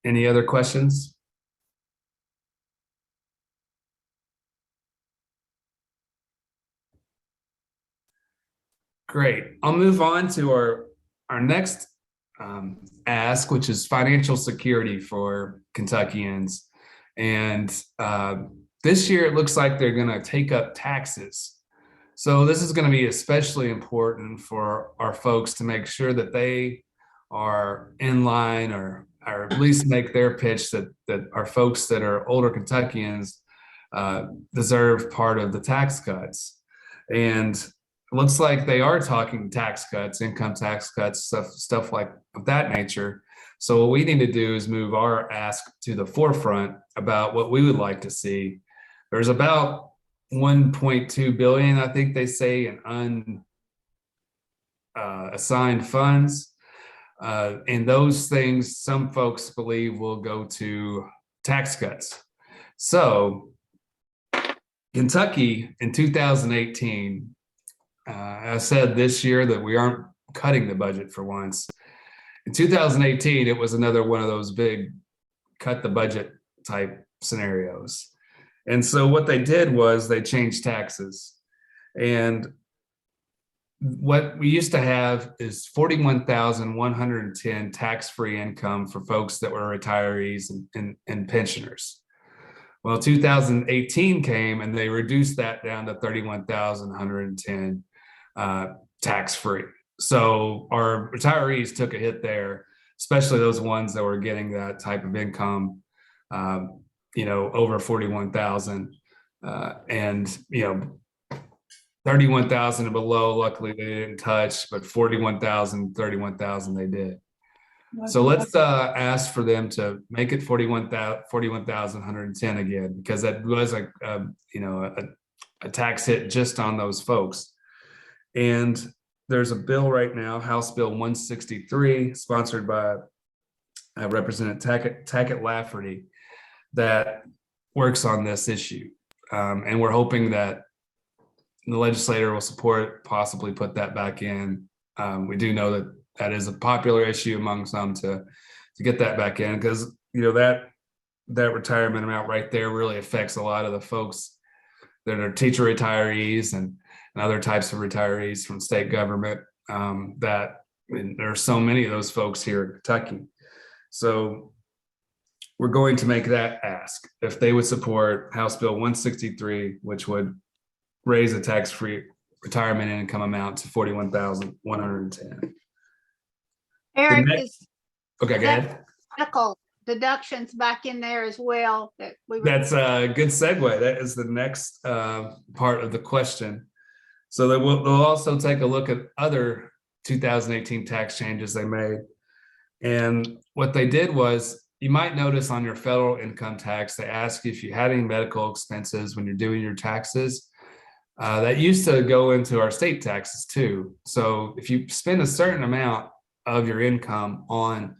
Any other questions? Great. I'll move on to our next ask, which is financial security for Kentuckians. And this year, it looks like they're going to take up taxes. So this is going to be especially important for our folks to make sure that they are in line or at least make their pitch that our folks that are older Kentuckians deserve part of the tax cuts. And it looks like they are talking tax cuts, income tax cuts, stuff like of that nature. So what we need to do is move our ask to the forefront about what we would like to see. There's about 1.2 billion, I think they say, in unassigned funds. And those things, some folks believe, will go to tax cuts. So Kentucky in 2018, I said this year that we aren't cutting the budget for once. In 2018, it was another one of those big cut the budget type scenarios. And so what they did was they changed taxes. And what we used to have is 41,110 tax-free income for folks that were retirees and pensioners. Well, 2018 came and they reduced that down to 31,110 tax-free. So our retirees took a hit there, especially those ones that were getting that type of income, over 41,000, and 31,000 and below. Luckily, they didn't touch, but 41,000, 31,000 they did. So let's ask for them to make it 41,110 again, because that was a tax hit just on those folks. And there's a bill right now, House Bill 163, sponsored by Representative Tackett Lafferty, that works on this issue. And we're hoping that the legislator will support, possibly put that back in. We do know that is a popular issue among some to get that back in, because that retirement amount right there really affects a lot of the folks that are teacher retirees and other types of retirees from state government. There are so many of those folks here in Kentucky. So we're going to make that ask if they would support House Bill 163, which would raise the tax-free retirement income amount to 41,110. Eric, Okay, go ahead. medical deductions back in there as well? That's a good segue. That is the next part of the question. So they'll also take a look at other 2018 tax changes they made. And what they did was, you might notice on your federal income tax, they ask you if you had any medical expenses when you're doing your taxes. That used to go into our state taxes too. So if you spend a certain amount of your income on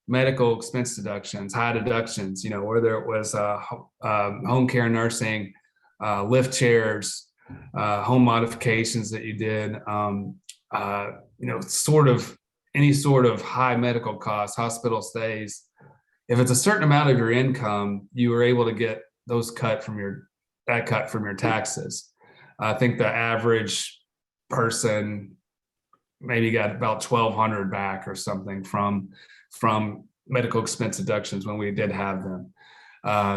medical expense deductions, high deductions, whether it was home care nursing, lift chairs, home modifications that you did, sort of any sort of high medical costs, hospital stays. If it's a certain amount of your income, you were able to get those cut from your taxes. I think the average person maybe got about 1,200 back or something from medical expense deductions when we did have them.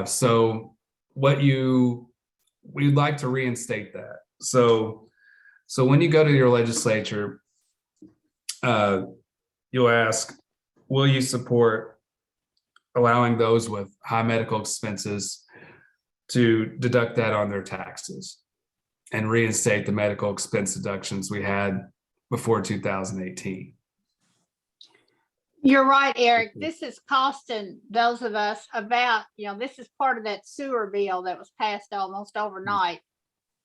So we'd like to reinstate that. So when you go to your legislature, you'll ask, will you support allowing those with high medical expenses to deduct that on their taxes and reinstate the medical expense deductions we had before 2018? You're right, Eric. This is costing those of us about, this is part of that sewer bill that was passed almost overnight,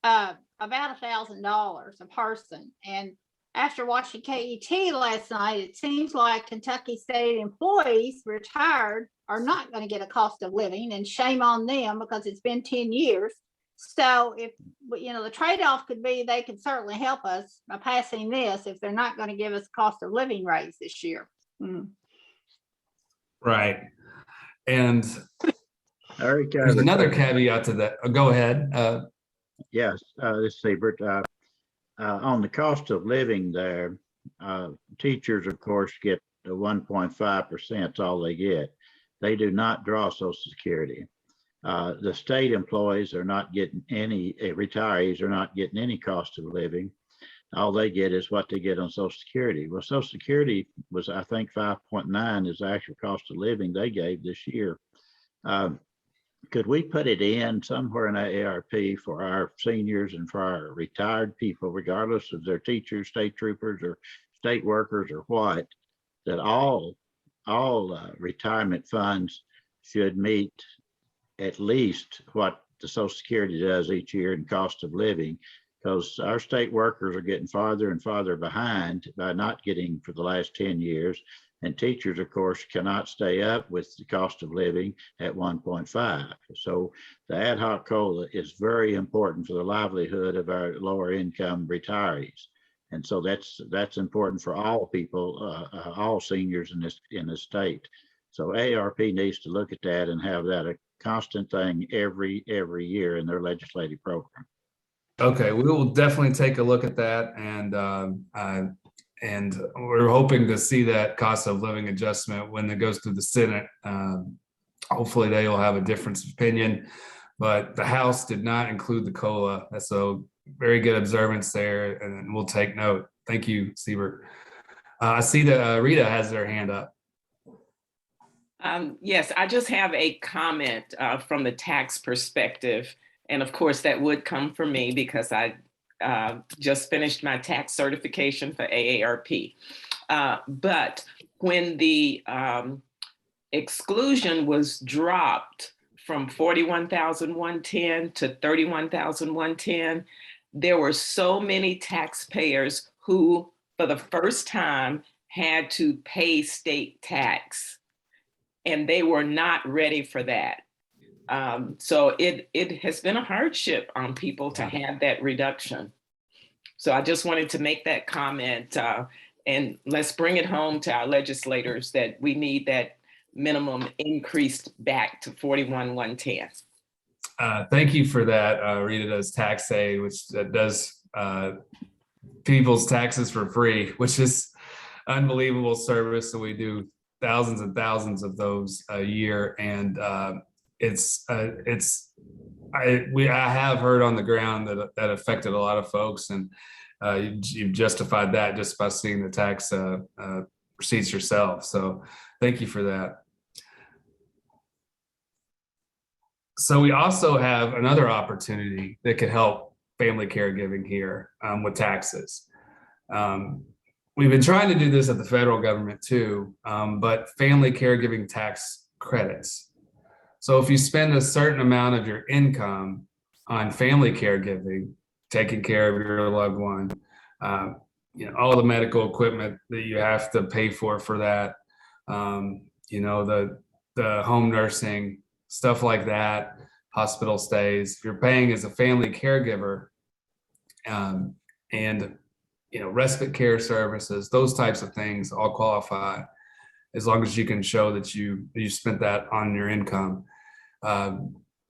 about $1,000 a person. And after watching KET last night, it seems like Kentucky state employees retired are not going to get a cost of living, and shame on them because it's been 10 years. So if, the trade-off could be they could certainly help us by passing this if they're not going to give us a cost of living raise this year. Right. And Eric, there's another caveat to that. Go ahead. Yes, this is Siebert. On the cost of living there, teachers, of course, get the 1.5%, all they get. They do not draw Social Security. The state employees are not getting any, retirees are not getting any cost of living. All they get is what they get on Social Security. Well, Social Security was, I think, 5.9 is the actual cost of living they gave this year. Could we put it in somewhere in AARP for our seniors and for our retired people, regardless of their teachers, state troopers, or state workers, or what, that all retirement funds should meet at least what the Social Security does each year in cost of living? Because our state workers are getting farther and farther behind by not getting for the last 10 years. And teachers, of course, cannot stay up with the cost of living at 1.5. So the ad hoc COLA is very important for the livelihood of our lower income retirees. And so that's important for all people, all seniors in this state. So AARP needs to look at that and have that a constant thing every year in their legislative program. Okay, we will definitely take a look at that, and we're hoping to see that cost of living adjustment when it goes through the Senate. Hopefully they will have a difference of opinion, but the House did not include the COLA. So very good observance there, and we'll take note. Thank you, Siebert. I see that Rita has their hand up. Yes, I just have a comment from the tax perspective. And of course, that would come from me because I just finished my tax certification for AARP. But when the exclusion was dropped from 41,110 to 31,110, there were so many taxpayers who, for the first time, had to pay state tax, and they were not ready for that. So it has been a hardship on people to have that reduction. So I just wanted to make that comment, and let's bring it home to our legislators that we need that minimum increased back to 41,110. Thank you for that. Rita does tax aid, which does people's taxes for free, which is unbelievable service. So we do thousands and thousands of those a year, and I have heard on the ground that affected a lot of folks, and you've justified that just by seeing the tax receipts yourself. So thank you for that. So we also have another opportunity that could help family caregiving here with taxes. We've been trying to do this at the federal government too, but family caregiving tax credits. So if you spend a certain amount of your income on family caregiving, taking care of your loved one, all the medical equipment that you have to pay for that, the home nursing, stuff like that, hospital stays. If you're paying as a family caregiver, and respite care services, those types of things all qualify as long as you can show that you spent that on your income.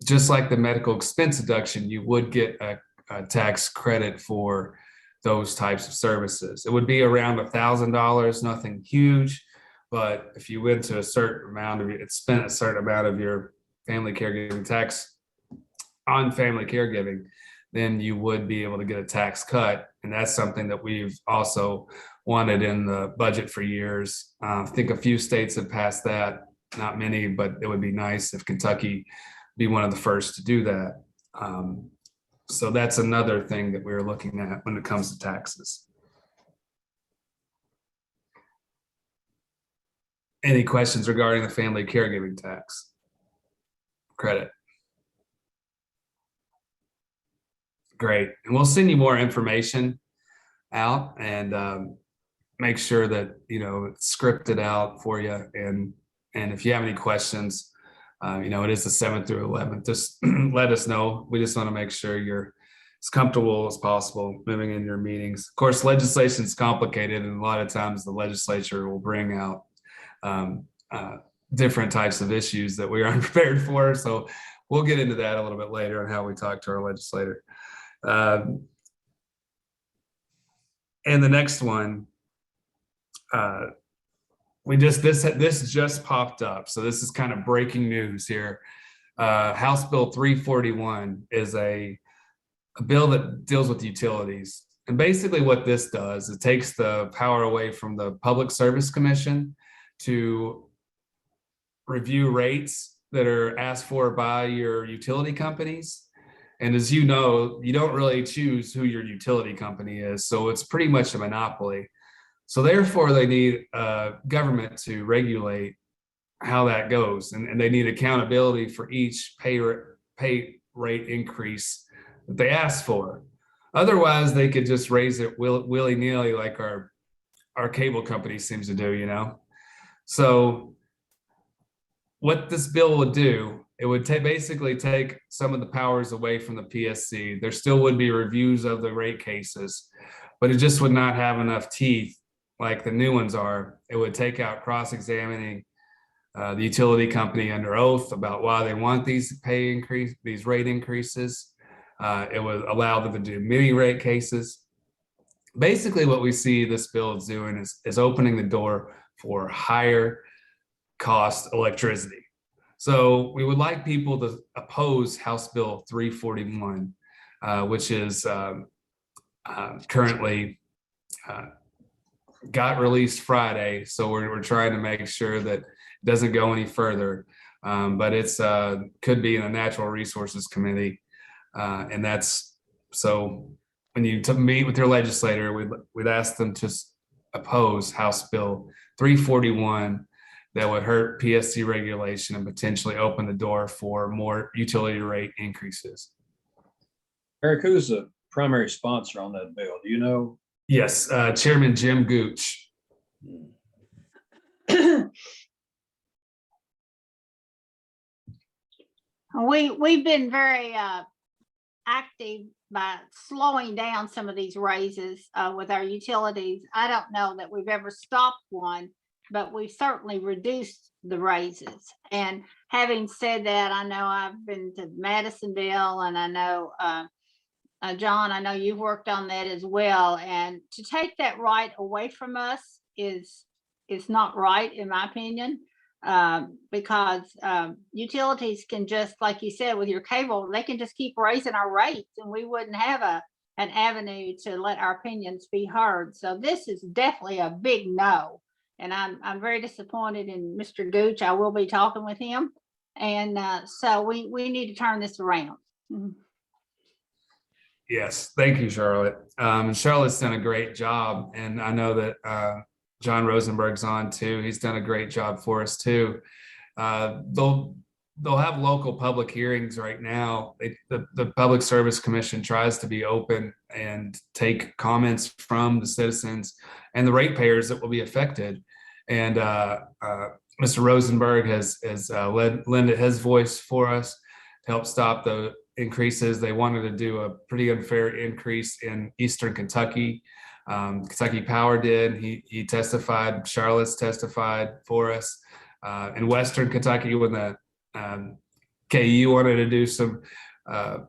Just like the medical expense deduction, you would get a tax credit for those types of services. It would be around $1,000, nothing huge, but if you went to a certain amount of it, spent a certain amount of your family caregiving tax on family caregiving, then you would be able to get a tax cut. And that's something that we've also wanted in the budget for years. I think a few states have passed that, not many, but it would be nice if Kentucky be one of the first to do that. So that's another thing that we're looking at when it comes to taxes. Any questions regarding the family caregiving tax credit? Great. And we'll send you more information out and make sure that, it's scripted out for you. And if you have any questions, it is the 7th through 11th. Just let us know. We just want to make sure you're as comfortable as possible moving in your meetings. Of course, legislation is complicated, and a lot of times the legislature will bring out different types of issues that we are unprepared for. So we'll get into that a little bit later on how we talk to our legislator. And the next one, this just popped up. So this is kind of breaking news here. House Bill 341 is a bill that deals with utilities. And basically what this does, it takes the power away from the Public Service Commission to review rates that are asked for by your utility companies. And as you know, you don't really choose who your utility company is. So it's pretty much a monopoly. So therefore, they need government to regulate how that goes. And they need accountability for each pay rate increase that they ask for. Otherwise, they could just raise it willy-nilly like our cable company seems to do, So what this bill would do, it would basically take some of the powers away from the PSC. There still would be reviews of the rate cases, but it just would not have enough teeth like the new ones are. It would take out cross-examining the utility company under oath about why they want these rate increases. It would allow them to do mini rate cases. Basically, what we see this bill is doing is opening the door for higher cost electricity. So we would like people to oppose House Bill 341, which is currently got released Friday. So we're trying to make sure that it doesn't go any further. But it's could be in the Natural Resources Committee. And that's, so when you meet with your legislator, we'd ask them to oppose House Bill 341 that would hurt PSC regulation and potentially open the door for more utility rate increases. Eric, who's the primary sponsor on that bill? Do you know? Yes, Chairman Jim Gooch. We've been very active by slowing down some of these raises with our utilities. I don't know that we've ever stopped one, but we've certainly reduced the raises. And having said that, I know I've been to Madisonville, and I know John, I know you've worked on that as well. And to take that right away from us is not right, in my opinion, because utilities can just, like you said, with your cable, they can just keep raising our rates, and we wouldn't have an avenue to let our opinions be heard. So this is definitely a big no. And I'm very disappointed in Mr. Gooch. I will be talking with him. And so we need to turn this around. Mm-hmm. Yes, thank you, Charlotte. Charlotte's done a great job. And I know that John Rosenberg's on too. He's done a great job for us too. They'll have local public hearings right now. The Public Service Commission tries to be open and take comments from the citizens and the ratepayers that will be affected. And Mr. Rosenberg has lended his voice for us to help stop increases. They wanted to do a pretty unfair increase in Eastern Kentucky. Kentucky Power did. He testified. Charlotte's testified for us. In Western Kentucky, when the KU wanted to do some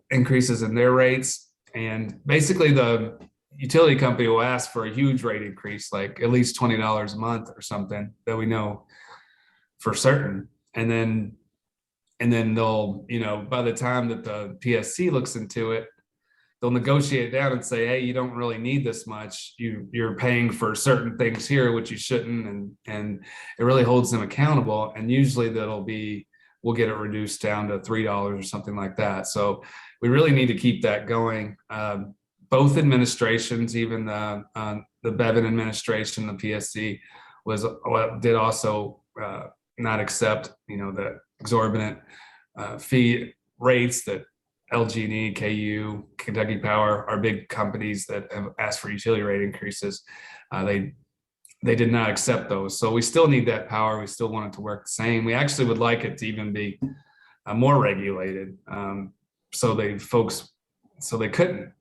increases in their rates, and basically the utility company will ask for a huge rate increase, like at least $20 a month or something that we know for certain, and then they'll, by the time that the PSC looks into it, they'll negotiate down and say, hey, you don't really need this much. You're paying for certain things here, which you shouldn't. And it really holds them accountable. And usually we'll get it reduced down to $3 or something like that. So we really need to keep that going. Both administrations, even the Bevin administration, the PSC did also not accept, the exorbitant fee rates that LG&E, KU, Kentucky Power are big companies that have asked for utility rate increases. They did not accept those. So we still need that power. We still want it to work the same. We actually would like it to even be more regulated. So they couldn't,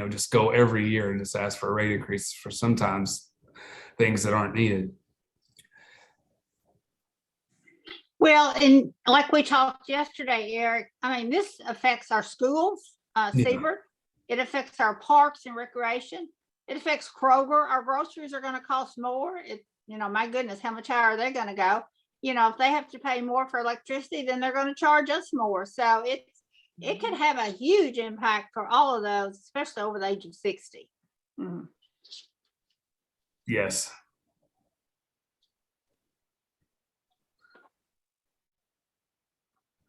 just go every year and just ask for a rate increase for sometimes things that aren't needed. Well, and like we talked yesterday, Eric, I mean, this affects our schools, Siebert. It affects our parks and recreation. It affects Kroger. Our groceries are going to cost more. My goodness, how much higher are they going to go? If they have to pay more for electricity, then they're going to charge us more. So it can have a huge impact for all of those, especially over the age of 60. Mm-hmm. Yes.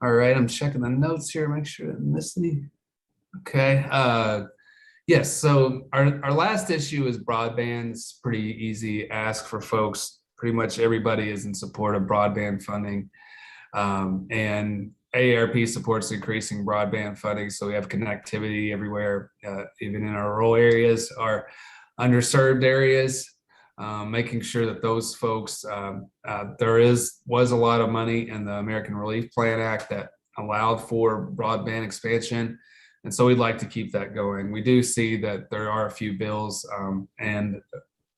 All right, I'm checking the notes here, make sure I didn't miss any. Okay. Yes, so our last issue is broadband. It's pretty easy ask for folks. Pretty much everybody is in support of broadband funding. And AARP supports increasing broadband funding, so we have connectivity everywhere, even in our rural areas, our underserved areas. Making sure that those folks, was a lot of money in the American Relief Plan Act that allowed for broadband expansion. And so we'd like to keep that going. We do see that there are a few bills, and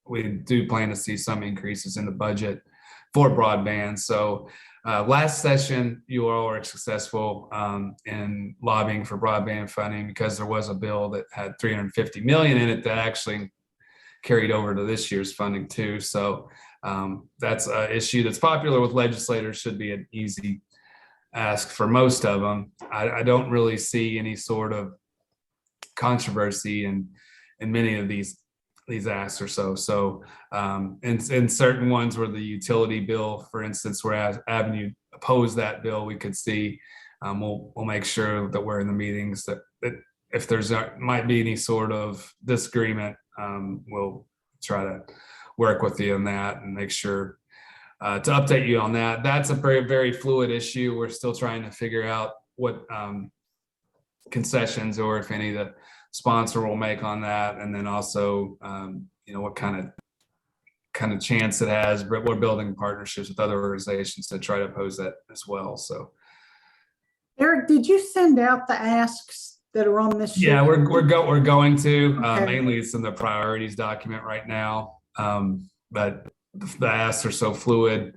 we do plan to see some increases in the budget for broadband. So last session, you all were successful in lobbying for broadband funding because there was a bill that had $350 million in it that actually carried over to this year's funding too. So that's an issue that's popular with legislators, should be an easy ask for most of them. I don't really see any sort of controversy in many of these asks or so. So in certain ones where the utility bill, for instance, where Avenue opposed that bill, we could see, we'll make sure that we're in the meetings that if there's might be any sort of disagreement, we'll try to work with you on that and make sure to update you on that. That's a very, very fluid issue. We're still trying to figure out what concessions, or if any, the sponsor will make on that, and then also what kind of chance it has. But we're building partnerships with other organizations to try to oppose that as well. So, Eric, did you send out the asks that are on this sheet? Yeah, we're going to. Okay. Mainly it's in the priorities document right now, but the asks are so fluid.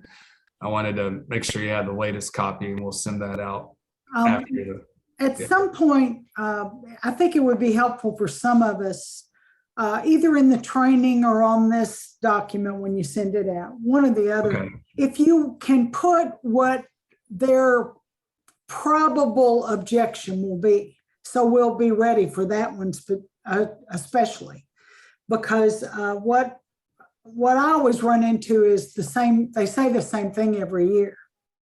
I wanted to make sure you had the latest copy, and we'll send that out after at some point. I think it would be helpful for some of us, either in the training or on this document when you send it out, one or the other. Okay. If you can put what their probable objection will be, so we'll be ready for that one, especially because what I always run into is the same. They say the same thing every year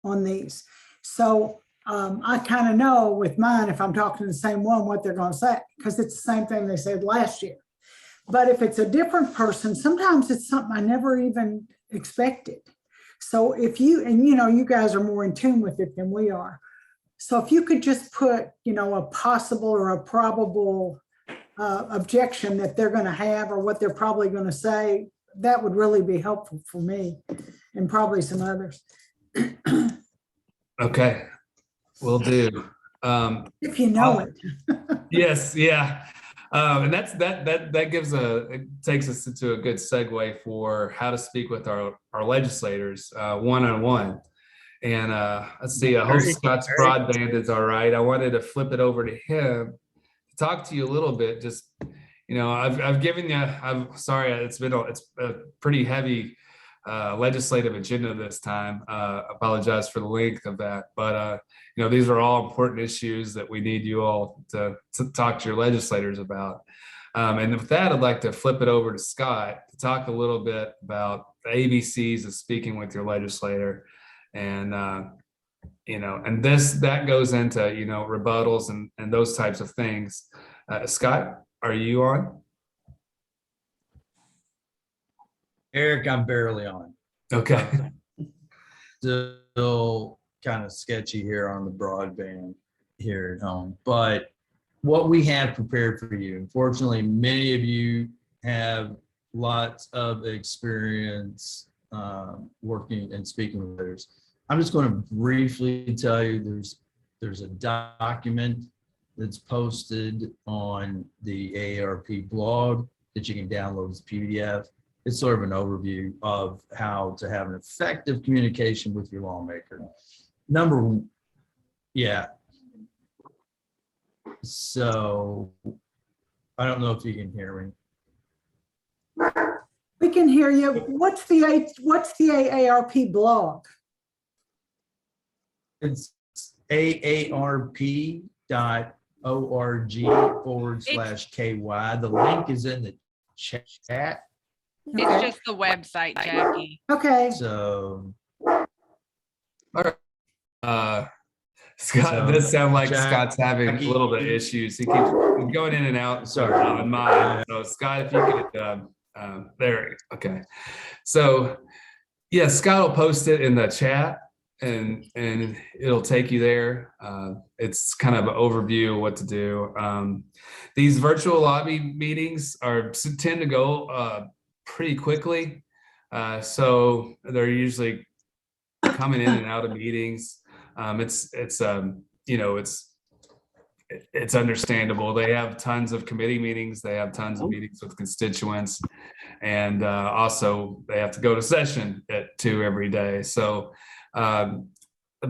on these. So I kind of know with mine, if I'm talking to the same one, what they're going to say, because it's the same thing they said last year. But if it's a different person, sometimes it's something I never even expected. So if you guys are more in tune with it than we are. So if you could just put, a possible or a probable objection that they're going to have, or what they're probably going to say, that would really be helpful for me and probably some others. Okay, will do. If you know it. Yes, yeah. And that gives it takes us into a good segue for how to speak with our legislators one-on-one. And let's see, host Scott's broadband is all right. I wanted to flip it over to him to talk to you a little bit. Just, I've given you, I'm sorry, it's a pretty heavy legislative agenda this time. Apologize for the length of that, but these are all important issues that we need you all to talk to your legislators about. And with that, I'd like to flip it over to Scott to talk a little bit about the ABCs of speaking with your legislator, and and that goes into rebuttals and those types of things. Scott, are you on? Eric, I'm barely on. Okay. Still kind of sketchy here on the broadband here at home, but what we have prepared for you, unfortunately, many of you have lots of experience working and speaking with others. I'm just going to briefly tell you there's a document that's posted on the AARP blog that you can download as PDF. It's sort of an overview of how to have an effective communication with your lawmaker. So I don't know if you can hear me. We can hear you. What's the AARP blog? It's aarp.org/KY. The link is in the chat. Okay. It's just the website, Jackie. Okay. So, All right. Scott, this sounds like Scott's having a little bit of issues. He keeps going in and out. Sorry. On mine. So Scott, if you could, there. Okay. So yeah, Scott will post it in the chat, and it'll take you there. It's kind of an overview of what to do. These virtual lobby meetings tend to go pretty quickly. So they're usually coming in and out of meetings. It's understandable. They have tons of committee meetings. They have tons of meetings with constituents, and also they have to go to session at 2 every day. So the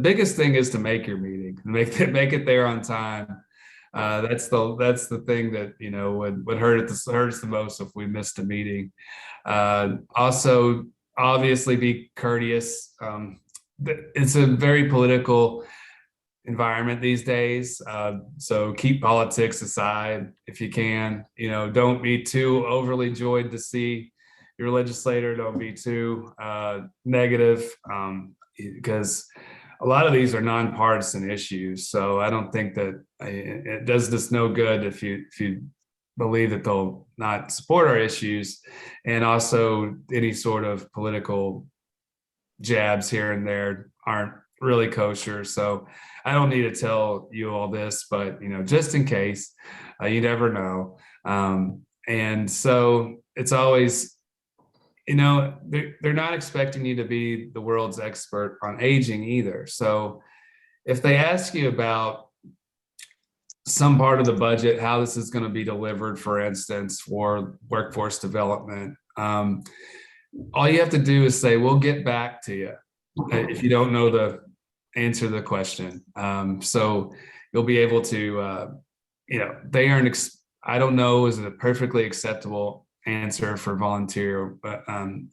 biggest thing is to make your meeting, make it there on time. That's the thing that would hurts the most if we missed a meeting. Also, obviously, be courteous. It's a very political environment these days, so keep politics aside if you can. Don't be too overly joyed to see your legislator. Don't be too negative, because a lot of these are nonpartisan issues. So I don't think that it does this no good if you believe that they'll not support our issues. And also, any sort of political jabs here and there aren't really kosher. So I don't need to tell you all this, but just in case, you never know. And so it's always, they're not expecting you to be the world's expert on aging either. So if they ask you about some part of the budget, how this is going to be delivered, for instance, for workforce development, all you have to do is say, we'll get back to you, if you don't know the answer to the question. So you'll be able to, they are I don't know, is it a perfectly acceptable answer for volunteer, but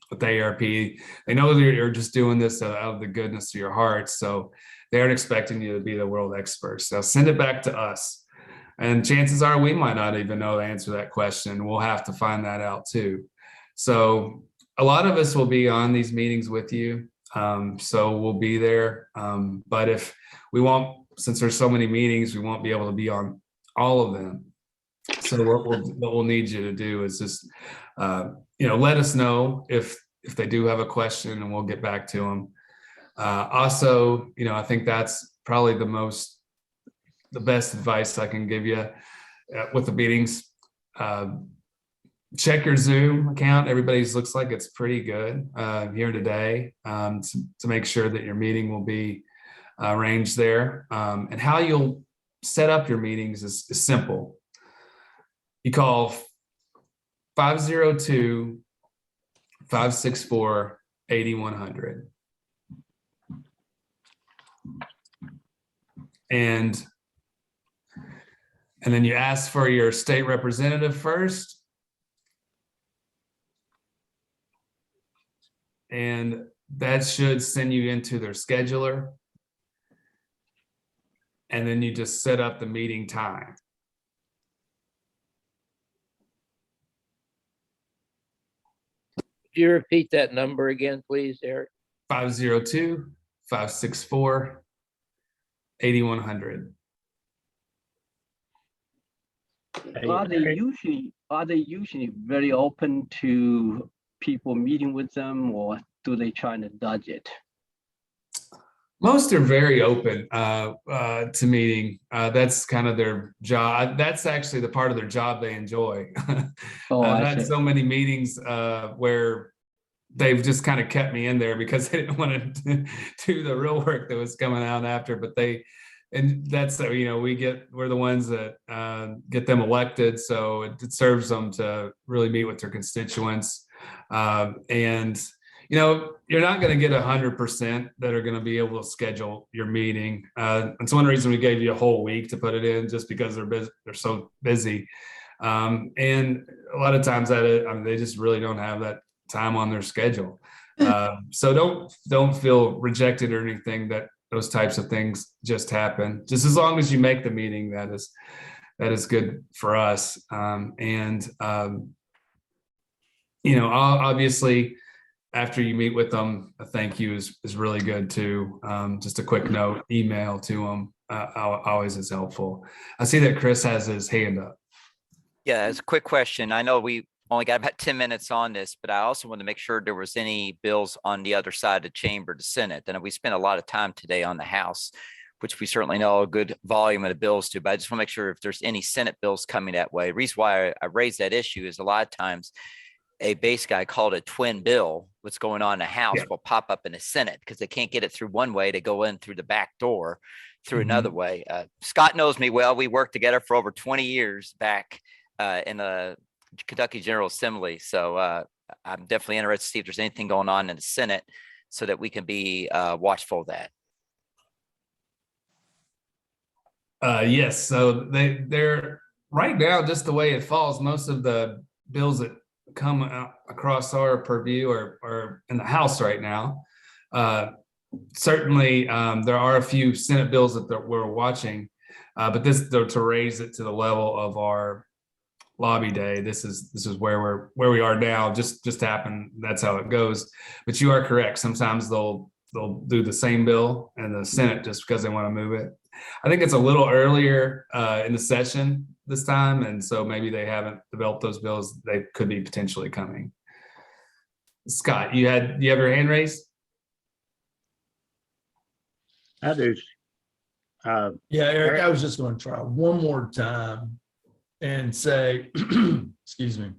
with the AARP, they know that you're just doing this out of the goodness of your heart. So they aren't expecting you to be the world expert. So send it back to us. And chances are we might not even know the answer to that question. We'll have to find that out too. So a lot of us will be on these meetings with you. So we'll be there. But if we won't, since there's so many meetings, we won't be able to be on all of them. So what we'll need you to do is just, let us know if they do have a question, and we'll get back to them. Also, I think that's probably the best advice I can give you with the meetings. Check your Zoom account. Everybody's looks like it's pretty good here today, to make sure that your meeting will be arranged there. And how you'll set up your meetings is simple. You call 502-564-8100. And then you ask for your state representative first. And that should send you into their scheduler. And then you just set up the meeting time. Could you repeat that number again, please, Eric? 502-564-8100. Are they usually very open to people meeting with them, or do they try to dodge it? Most are very open to meeting. That's kind of their job. That's actually the part of their job they enjoy. I've had so many meetings where they've just kind of kept me in there because they didn't want to do the real work that was coming out after. But that's, we're the ones that get them elected. So it serves them to really meet with their constituents. You're not going to get 100% that are going to be able to schedule your meeting. It's one reason we gave you a whole week to put it in, just because they're so busy. And a lot of times they just really don't have that time on their schedule. So don't feel rejected or anything, that those types of things just happen. Just as long as you make the meeting, that is good for us. Obviously, after you meet with them, a thank you is really good too. Just a quick note, email to them always is helpful. I see that Chris has his hand up. Yeah, it's a quick question. I know we only got about 10 minutes on this, but I also want to make sure there was any bills on the other side of the chamber, the Senate. And we spent a lot of time today on the House, which we certainly know a good volume of the bills to, but I just want to make sure if there's any Senate bills coming that way. The reason why I raised that issue is a lot of times a base guy called a twin bill, what's going on in the House will pop up in the Senate because they can't get it through one way to go in through the back door through another way. Scott knows me well. We worked together for over 20 years back in the Kentucky General Assembly. So I'm definitely interested to see if there's anything going on in the Senate so that we can be watchful of that. Yes, so they're right now, just the way it falls, most of the bills that come out across our purview are in the House right now. Certainly, there are a few Senate bills that we're watching, but to raise it to the level of our lobby day, this is where we are now. Just happened. That's how it goes. But you are correct. Sometimes they'll do the same bill in the Senate just because they want to move it. I think it's a little earlier in the session this time, and so maybe they haven't developed those bills. They could be potentially coming. Scott, you have your hand raised? I do. Yeah, Eric, I was just going to try one more time and say, excuse me,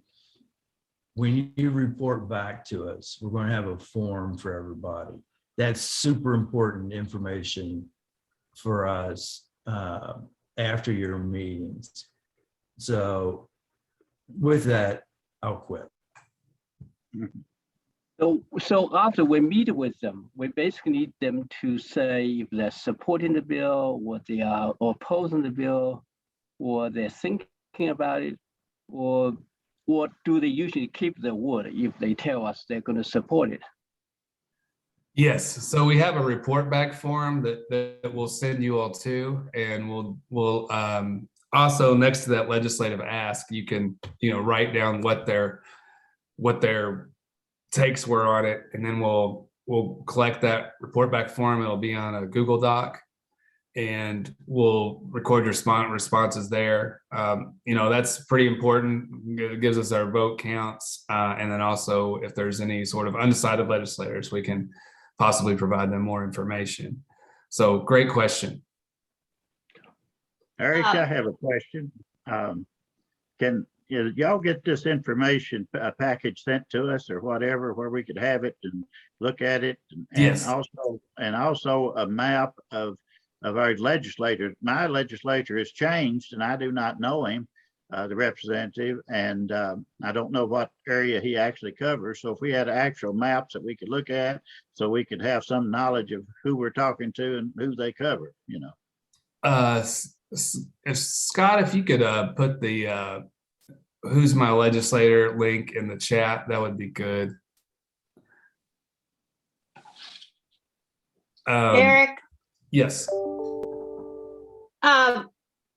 when you report back to us, we're going to have a form for everybody. That's super important information for us after your meetings. So with that, I'll quit. So after we meet with them, we basically need them to say if they're supporting the bill, or they are opposing the bill, or they're thinking about it, or do they usually keep their word if they tell us they're going to support it? Yes, so we have a report back form that we'll send you all to, and we'll also, next to that legislative ask, you can write down what their takes were on it, and then we'll collect that report back form. It'll be on a Google Doc, and we'll record your responses there. That's pretty important. It gives us our vote counts, and then also if there's any sort of undecided legislators, we can possibly provide them more information. So great question. Eric, I have a question. Can y'all get this information package sent to us or whatever, where we could have it and look at it? And yes. Also a map of of our legislators. My legislator has changed and I do not know him, the representative, and I don't know what area he actually covers. So if we had actual maps that we could look at, so we could have some knowledge of who we're talking to and who they cover, you know. If Scott, if you could put the who's my legislator link in the chat, that would be good. Eric, Yes.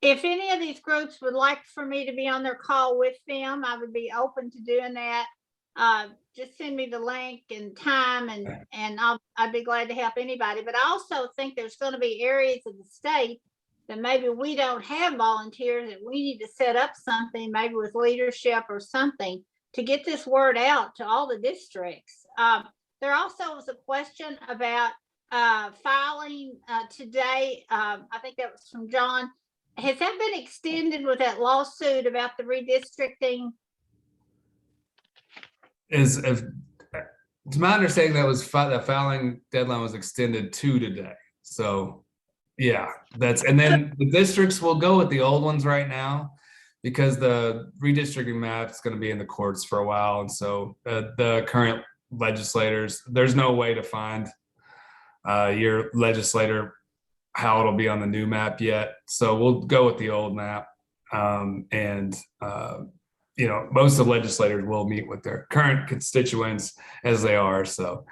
if any of these groups would like for me to be on their call with them, I would be open to doing that. Just send me the link and time, and I'd be glad to help anybody. But I also think there's going to be areas of the state that maybe we don't have volunteers, that we need to set up something, maybe with leadership or something, to get this word out to all the districts. There also was a question about filing today. I think that was from John. Has that been extended with that lawsuit about the redistricting? To my understanding, that was the filing deadline was extended to today. So yeah, and then the districts will go with the old ones right now, because the redistricting map is going to be in the courts for a while. And so the current legislators, there's no way to find your legislator, how it'll be on the new map yet. So we'll go with the old map. Most of the legislators will meet with their current constituents as they are. So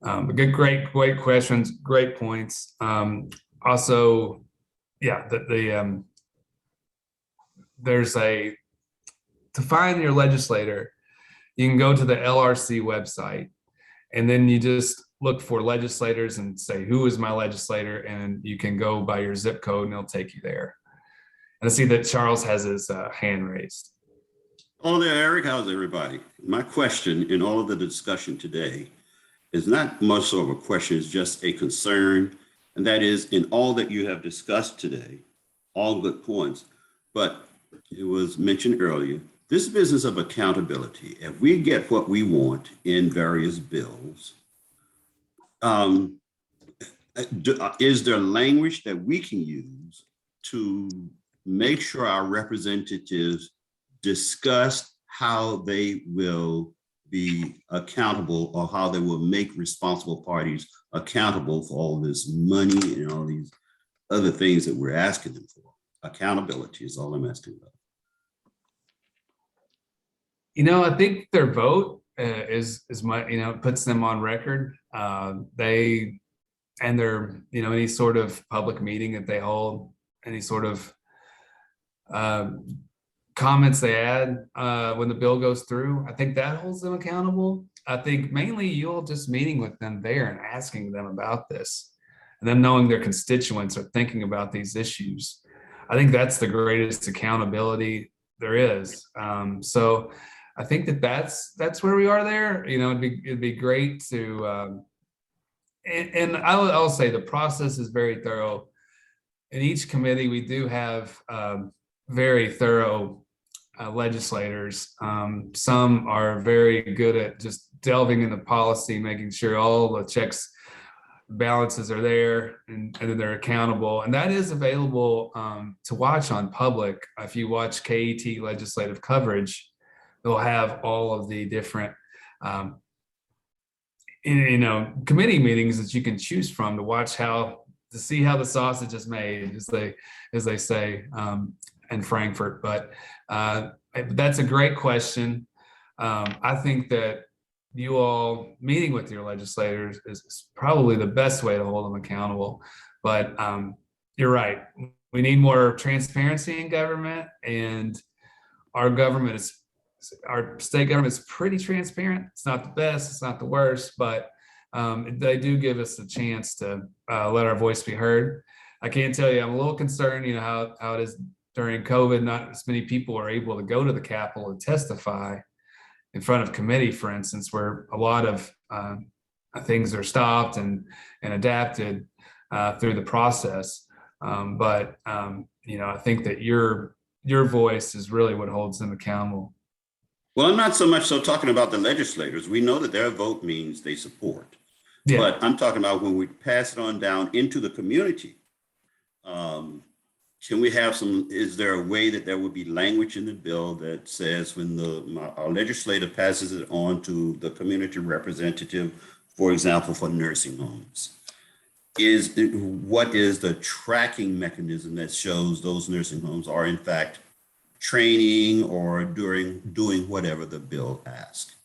great questions, great points. Also, yeah, there's to find your legislator, you can go to the LRC website, and then you just look for legislators and say, who is my legislator? And you can go by your zip code and it'll take you there. And I see that Charles has his hand raised. Hello there, Eric. How's everybody? My question in all of the discussion today is not much so of a question, it's just a concern. And that is, in all that you have discussed today, all good points, but it was mentioned earlier, this business of accountability, if we get what we want in various bills, is there language that we can use to make sure our representatives discuss how they will be accountable, or how they will make responsible parties accountable for all this money and all these other things that we're asking them for? Accountability is all I'm asking about. I think their vote is puts them on record. They and their any sort of public meeting that they hold, any sort of comments they add when the bill goes through, I think that holds them accountable. I think mainly you'll just meeting with them there and asking them about this, and them knowing their constituents are thinking about these issues. I think that's the greatest accountability there is. So I think that's where we are there. It'd be great to, and I'll say the process is very thorough. In each committee, we do have very thorough legislators. Some are very good at just delving into policy, making sure all the checks, balances are there, and then they're accountable. And that is available to watch on public. If you watch KET legislative coverage, they'll have all of the different committee meetings that you can choose from to watch to see how the sausage is made, as they say in Frankfurt. But that's a great question. I think that you all meeting with your legislators is probably the best way to hold them accountable. But you're right. We need more transparency in government, and our state government is pretty transparent. It's not the best, it's not the worst, but they do give us a chance to let our voice be heard. I can't tell you, I'm a little concerned, how it is during COVID. Not as many people are able to go to the Capitol and testify in front of committee, for instance, where a lot of things are stopped and adapted through the process. But I think that your voice is really what holds them accountable. Well, I'm not so much so talking about the legislators. We know that their vote means they support. Yeah. But I'm talking about when we pass it on down into the community. Can we have some, is there a way that there would be language in the bill that says when our legislator passes it on to the community representative, for example, for nursing homes? What is the tracking mechanism that shows those nursing homes are in fact training or doing whatever the bill asks?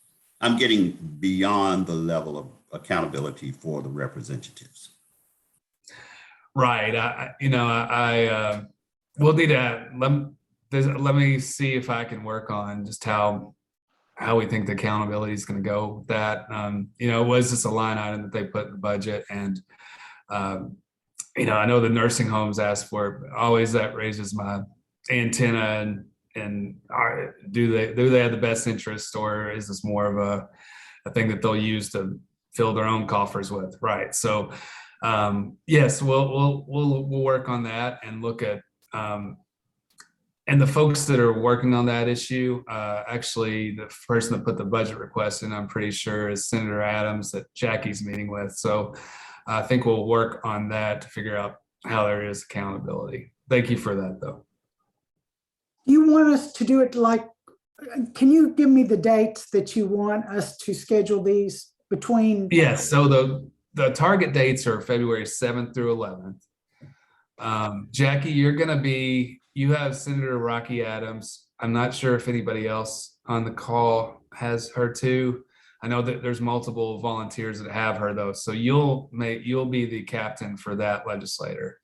I'm getting beyond the level of accountability for the representatives. Right. We'll need to, let me see if I can work on just how we think the accountability is going to go with that. Was this a line item that they put in the budget? And, I know the nursing homes ask for it, but always that raises my antenna and do they have the best interest, or is this more of a thing that they'll use to fill their own coffers with? Right. So, yes, we'll work on that and look at, and the folks that are working on that issue, actually the person that put the budget request in, I'm pretty sure is Senator Adams that Jackie's meeting with. So I think we'll work on that to figure out how there is accountability. Thank you for that though. You want us to do it like, can you give me the dates that you want us to schedule these between? Yes, so the target dates are February 7th through 11th. Jackie, you have Senator Rocky Adams. I'm not sure if anybody else on the call has her too. I know that there's multiple volunteers that have her though. So you'll be the captain for that legislator.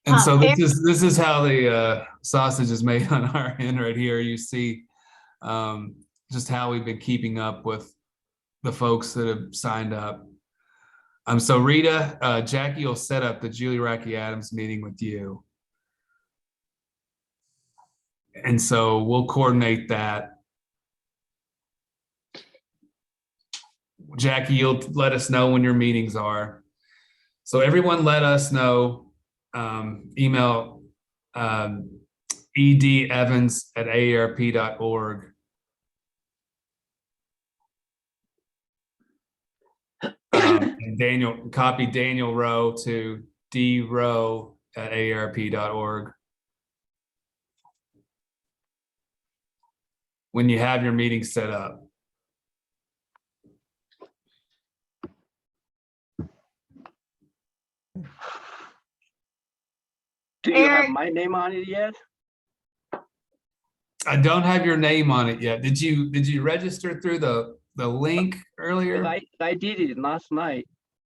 And so this is how the sausage is made on our end right here. You see just how we've been keeping up with the folks that have signed up. So Rita, Jackie will set up the Julie Rocky Adams meeting with you. And so we'll coordinate that. Jackie, you'll let us know when your meetings are. So everyone let us know, email edevans@aarp.org. And copy Daniel Rowe to drowe@aarp.org. When you have your meeting set up. Do you have my name on it yet? I don't have your name on it yet. Did you register through the link earlier? I did it last night.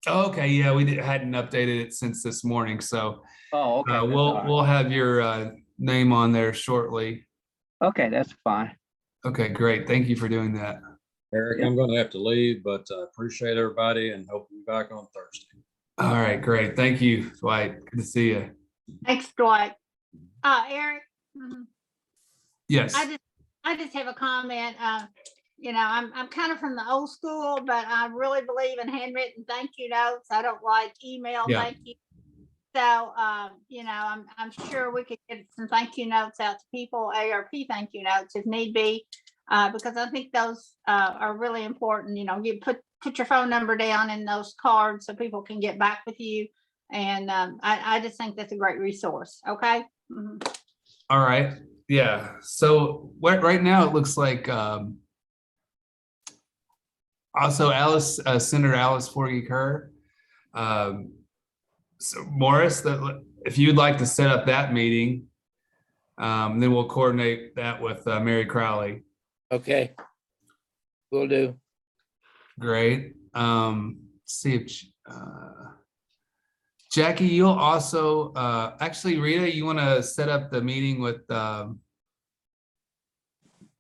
Oh, okay, yeah, hadn't updated it since this morning, so okay. We'll have your name on there shortly. Okay, that's fine. Okay, great. Thank you for doing that. Eric, I'm going to have to leave, but I appreciate everybody and hope to be back on Thursday. All right, great. Thank you, Dwight. Good to see you. Thanks, Dwight. Eric. Yes. I just have a comment. I'm kind of from the old school, but I really believe in handwritten thank you notes. I don't like email thank you. So, I'm sure we could get some thank you notes out to people, AARP thank you notes if need be, because I think those are really important. You put your phone number down in those cards so people can get back with you. And I just think that's a great resource. Okay. Mm-hmm. All right. Yeah. So right now it looks like also Senator Alice Forgy Kerr. So Morris, if you'd like to set up that meeting, then we'll coordinate that with Mary Crowley. Okay. Will do. Great. See if Jackie, you'll also actually Rita, you want to set up the meeting with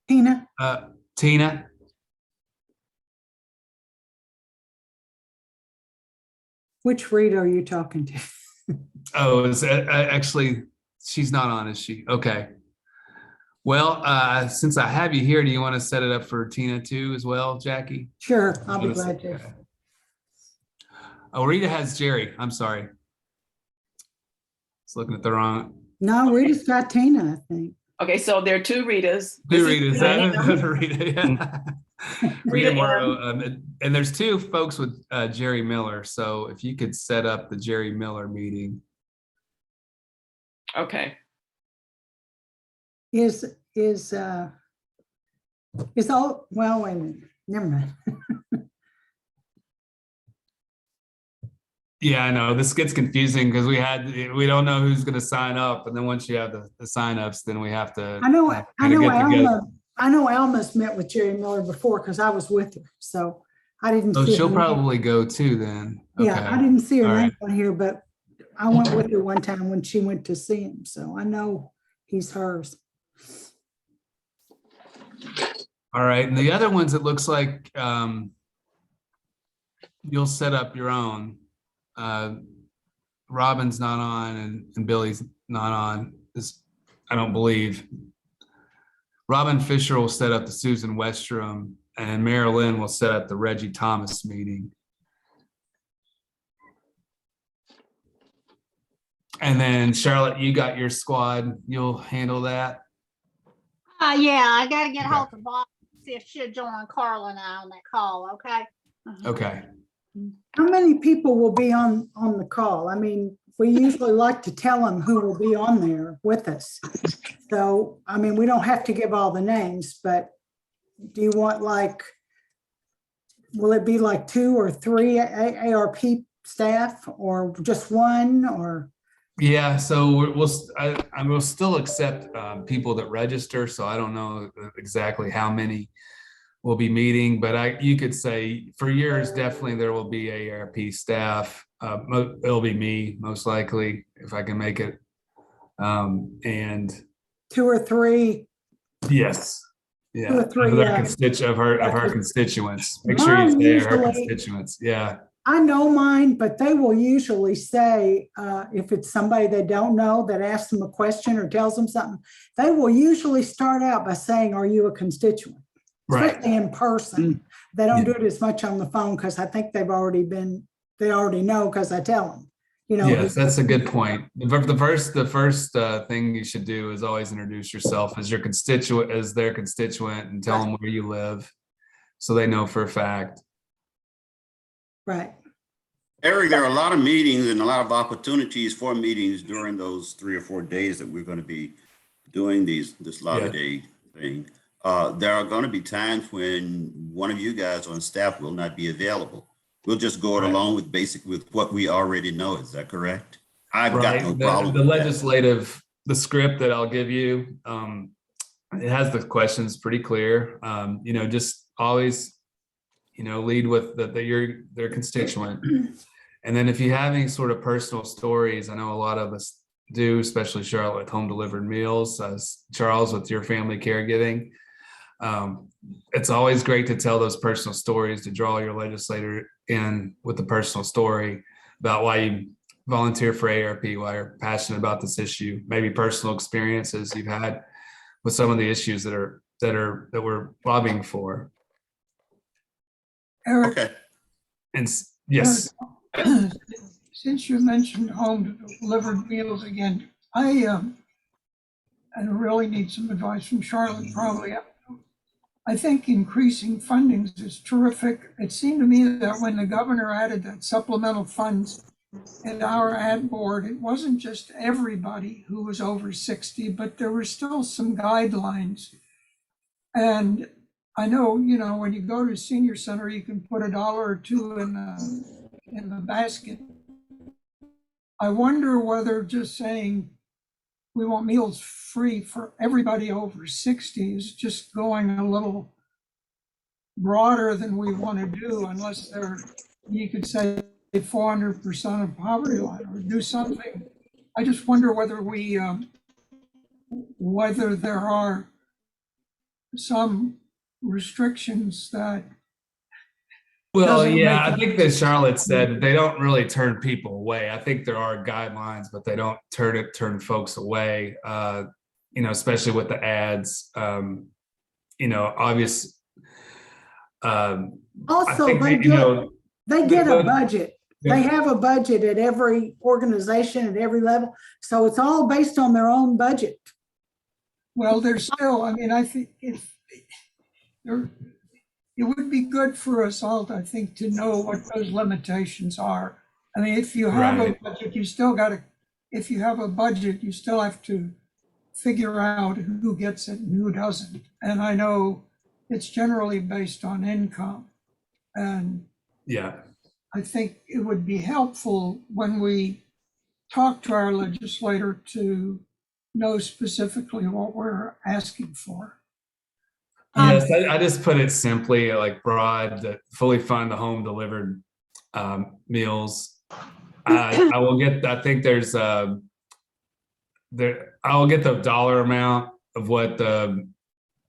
Tina. Tina. Which Rita are you talking to? Oh, actually, she's not on, is she? Okay. Well, since I have you here, do you want to set it up for Tina too as well, Jackie? Sure, I'll be glad to. Oh, Rita has Jerry. I'm sorry. It's looking at the wrong. No, Rita's got Tina, I think. Okay, so there are two Ritas. Two Ritas. Rita, yeah. Rita Morrow, and there's two folks with Jerry Miller. So if you could set up the Jerry Miller meeting. Okay. Is all, well, wait a minute, never mind. Yeah, I know this gets confusing because we don't know who's going to sign up, and then once you have the signups, then we have to. I know get together. I know Alma's met with Jerry Miller before because I was with her, so I didn't Oh, see she'll her name. probably go too then. Yeah, Okay. I didn't see her All name right. on here, but I went with her one time when she went to see him, so I know he's hers. All right, and the other ones, it looks like you'll set up your own. Robin's not on and Billy's not on. I don't believe. Robin Fisher will set up the Susan Westrom, and Marilyn will set up the Reggie Thomas meeting. And then Charlotte, you got your squad. You'll handle that. Yeah, I gotta get hold of Bob, see if she'll join Carla and I on that call, okay? Okay. How many people will be on the call? I mean, we usually like to tell them who will be on there with us. So, I mean, we don't have to give all the names, but do you want will it be like 2 or 3 AARP staff or just one or? Yeah, so I will still accept people that register. So I don't know exactly how many will be meeting, but you could say for yours, definitely there will be AARP staff. It'll be me most likely if I can make it. And 2 or 3. yes, yeah, 2 or 3, of yeah. her constituents. Make sure you say her constituents. Yeah. I know mine, but they will usually say, if it's somebody they don't know that asks them a question or tells them something, they will usually start out by saying, "Are you a constituent?" Right. Especially in person. They don't do it as much on the phone because I think they already know because I tell them. You know. Yes, that's a good point. The first thing you should do is always introduce yourself as their constituent, and tell them where you live, so they know for a fact. Right. Eric, there are a lot of meetings and a lot of opportunities for meetings during those 3 or 4 days that we're going to be doing this Labor Day thing. There are going to be times when one of you guys on staff will not be available. We'll just go along with what we already know. Is that correct? I've got no problem The with legislative, the script that I'll give you, it has the questions pretty clear. Just always, lead with that you're their constituent. And then if you have any sort of personal stories, I know a lot of us do, especially Charlotte with home delivered meals, Charles with your family caregiving. It's always great to tell those personal stories, to draw your legislator in with the personal story about why you volunteer for AARP, why you're passionate about this issue, maybe personal experiences you've had with some of the issues that we're lobbying for. Eric. Okay. And yes. Eric, since you mentioned home delivered meals again, I really need some advice from Charlotte probably. I think increasing fundings is terrific. It seemed to me that when the governor added that supplemental funds at our ad board, it wasn't just everybody who was over 60, but there were still some guidelines. And I know, when you go to a senior center, you can put $1 or $2 in the basket. I wonder whether just saying we want meals free for everybody over 60 is just going a little broader than we want to do, unless you could say 400% of poverty line or do something. I just wonder whether whether there are some restrictions that. Well, yeah, I think that Charlotte said they don't really turn people away. I think there are guidelines, but they don't turn folks away. Especially with the ads. Obvious. Also, they get a budget. They have a budget at every organization at every level, so it's all based on their own budget. Well, there's still. I mean, I think if it would be good for us all, I think, to know what those limitations are. I mean, if you have a Right. budget, you still got to, if you have a budget, you still have to figure out who gets it and who doesn't. And I know it's generally based on income. And Yeah. I think it would be helpful when we talk to our legislator to know specifically what we're asking for. Yes, I just put it simply like broad, that fully fund the home delivered meals. I will get, I think there's I will get the dollar amount of what the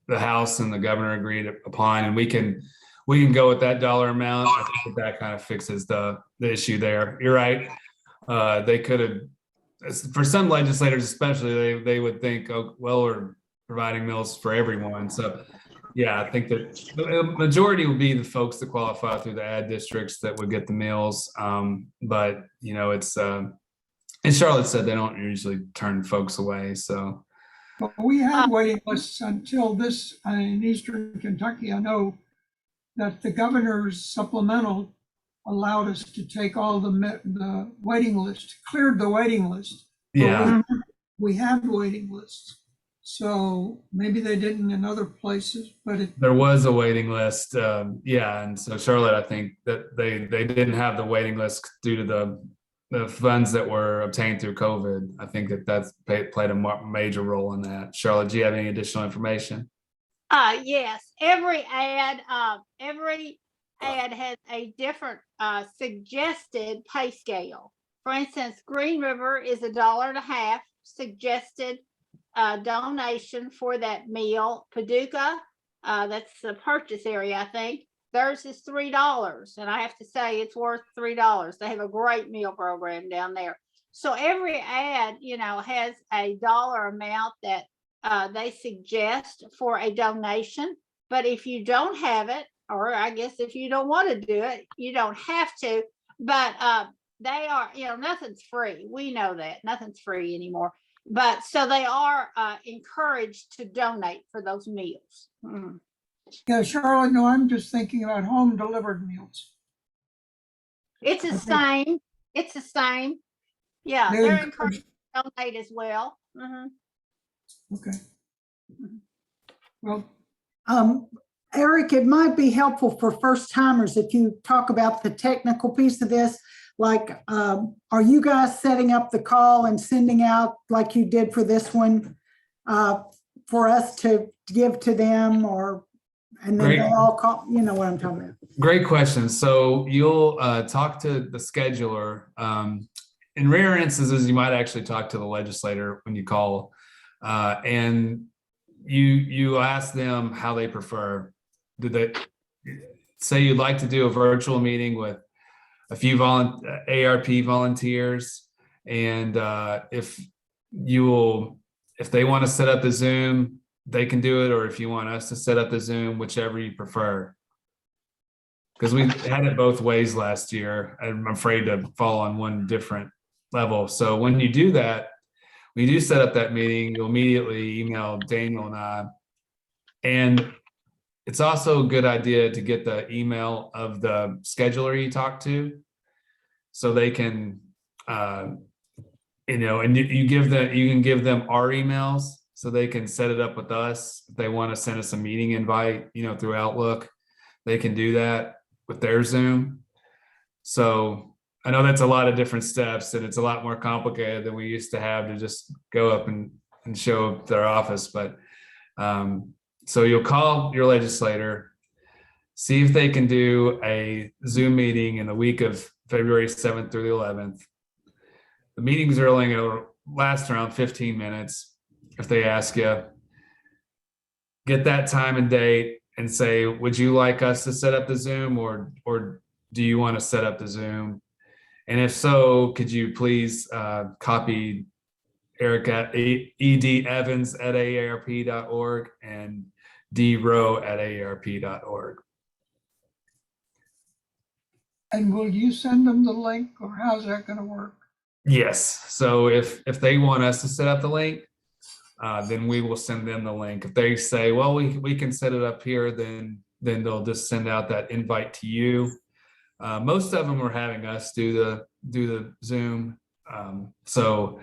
House and the governor agreed upon, and we can go with that dollar amount. I think that kind of fixes the issue there. You're right. They could have, for some legislators especially, they would think, oh, well, we're providing meals for everyone. So yeah, I think that the majority would be the folks that qualify through the ad districts that would get the meals. But you know, it's and Charlotte said they don't usually turn folks away. So But we had waiting lists until this, in Eastern Kentucky. I know that the governor's supplemental allowed us to take all the waiting list, cleared the waiting list. But yeah, we had waiting lists. So maybe they didn't in other places, but there was a waiting list. Yeah, and so Charlotte, I think that they didn't have the waiting list due to the funds that were obtained through COVID. I think that's played a major role in that. Charlotte, do you have any additional information? Yes, every ad has a different suggested pay scale. For instance, Green River is $1.50 suggested donation for that meal. Paducah, that's the purchase area, I think. Theirs is $3, and I have to say it's worth $3. They have a great meal program down there. So every ad, you know, has a dollar amount that they suggest for a donation. But if you don't have it, or I guess if you don't want to do it, you don't have to. But they are, you know, nothing's free. We know that nothing's free anymore. But so they are encouraged to donate for those meals. Mm. yeah, Charlotte, no, I'm just thinking about home delivered meals. It's the same. It's the same. Yeah, They're they're encouraged to donate as well. Okay. Well, Eric, it might be helpful for first timers if you talk about the technical piece of this. Like, are you guys setting up the call and sending out like you did for this one for us to give to them, or and then Great. they all call? You know what I'm talking about. Great question. So you'll talk to the scheduler. In rare instances, you might actually talk to the legislator when you call, and you ask them how they prefer. Do they say you'd like to do a virtual meeting with a few AARP volunteers, and if they want to set up the Zoom, they can do it, or if you want us to set up the Zoom, whichever you prefer. Because we had it both ways last year. I'm afraid to fall on one different level. So when you do that, when you do set up that meeting, you'll immediately email Daniel and I. And it's also a good idea to get the email of the scheduler you talk to, so they can, you know, and you can give them our emails so they can set it up with us. If they want to send us a meeting invite, you know, through Outlook, they can do that with their Zoom. So I know that's a lot of different steps, and it's a lot more complicated than we used to have to just go up and show up their office. But so you'll call your legislator, see if they can do a Zoom meeting in the week of February 7th through the 11th. The meetings are only going to last around 15 minutes. If they ask you, get that time and date and say, would you like us to set up the Zoom, or do you want to set up the Zoom? And if so, could you please copy Eric at edevans@aarp.org and drow@aarp.org. and will you send them the link, or how's that going to work? Yes. So if they want us to set up the link, then we will send them the link. If they say, well, we can set it up here, then then they'll just send out that invite to you. Most of them are having us do the Zoom. So,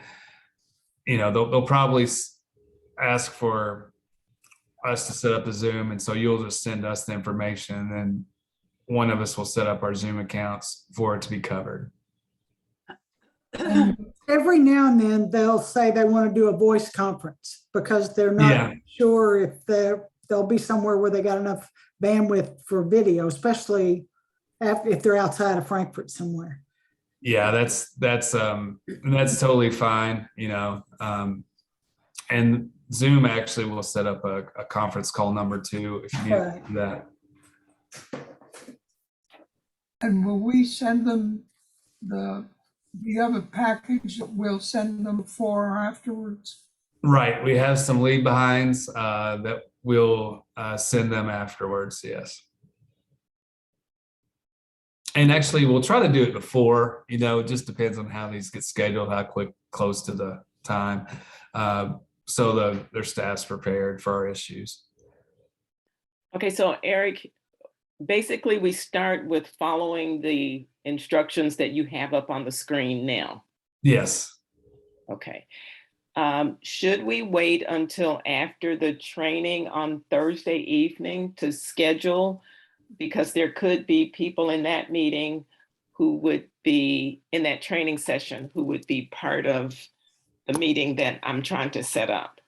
they'll probably ask for us to set up a Zoom. And so you'll just send us the information, and then one of us will set up our Zoom accounts for it to be covered. And every now and then they'll say they want to do a voice conference because they're not sure if they'll be somewhere where they got enough bandwidth for video, especially if they're outside of Frankfurt somewhere. Yeah, that's totally fine, and Zoom actually will set up a conference call number too, if you need to do that. And will we send them do you have a package that we'll send them before or afterwards? Right, we have some leave behinds that we'll send them afterwards, yes. And actually, we'll try to do it before, it just depends on how these get scheduled, how close to the time. So their staff's prepared for our issues. Okay, so Eric, basically we start with following the instructions that you have up on the screen now. Yes. Okay. Should we wait until after the training on Thursday evening to schedule? Because there could be people in that meeting who would be in that training session who would be part of the meeting that I'm trying to set up.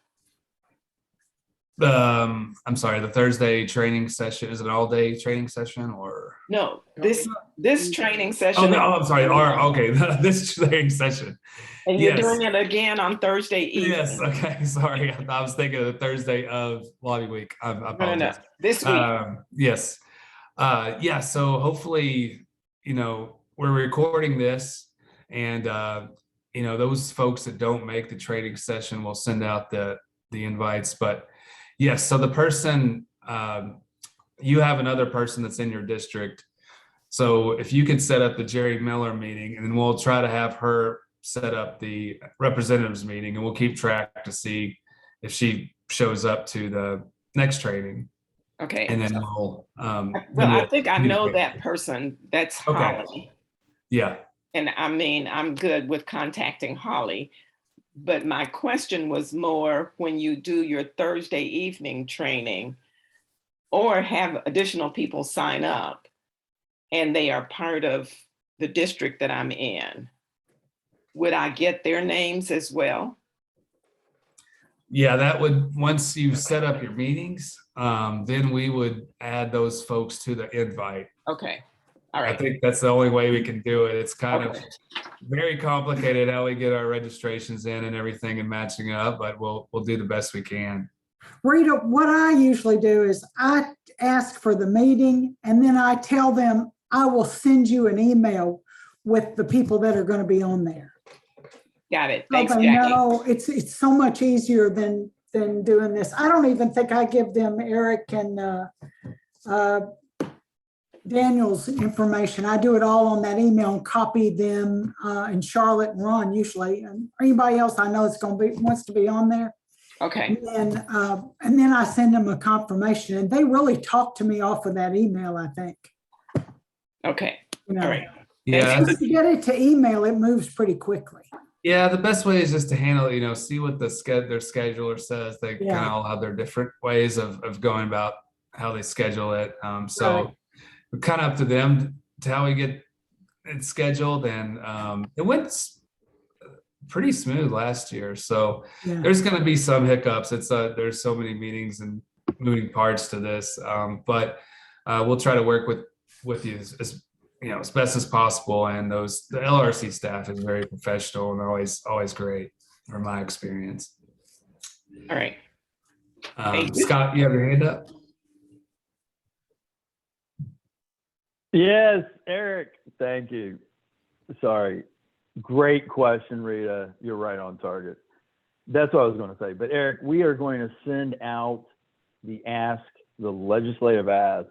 I'm sorry, the Thursday training session, is it an all-day training session or? No, this training session. I'm sorry. This training session. And you're doing it again on Thursday evening. Yes. Okay. Sorry, I was thinking of the Thursday of lobby week. I apologize. No. This week. Yes. Yeah. So hopefully, we're recording this, and those folks that don't make the training session will send out the invites. But yes, so the person, you have another person that's in your district. So if you could set up the Jerry Miller meeting, and then we'll try to have her set up the representatives meeting, and we'll keep track to see if she shows up to the next training. Okay. And then I think I know that person. That's Holly. Okay. Yeah. And I mean, I'm good with contacting Holly. But my question was more, when you do your Thursday evening training or have additional people sign up and they are part of the district that I'm in, would I get their names as well? Yeah, that would, once you set up your meetings, then we would add those folks to the invite. Okay. All right. I think that's the only way we can do it. It's kind of very complicated how we get our registrations in and everything and matching up, but we'll do the best we can. Rita, what I usually do is I ask for the meeting, and then I tell them I will send you an email with the people that are going to be on there. Got it. Thanks, Jackie. Jackie. It's so much easier than doing this. I don't even think I give them Eric and Daniel's information. I do it all on that email and copy them and Charlotte and Ron usually, and anybody else I know is wants to be on there. Okay. And then I send them a confirmation, and they really talk to me off of that email, I think. Okay. All right. Yeah. Once you get it to email, it moves pretty quickly. Yeah, the best way is just to handle it, see what their scheduler says. They kind of all have their different ways of going about how they schedule it. So we're kind of up to them to how we get it scheduled. And it went pretty smooth last year. So there's going to be some hiccups. There's so many meetings and moving parts to this. But we'll try to work with you as best as possible. And the LRC staff is very professional and always great, from my experience. All right. Scott, you have your hand up? Yes, Eric, thank you. Sorry. Great question, Rita. You're right on target. That's what I was going to say. But Eric, we are going to send out the legislative ask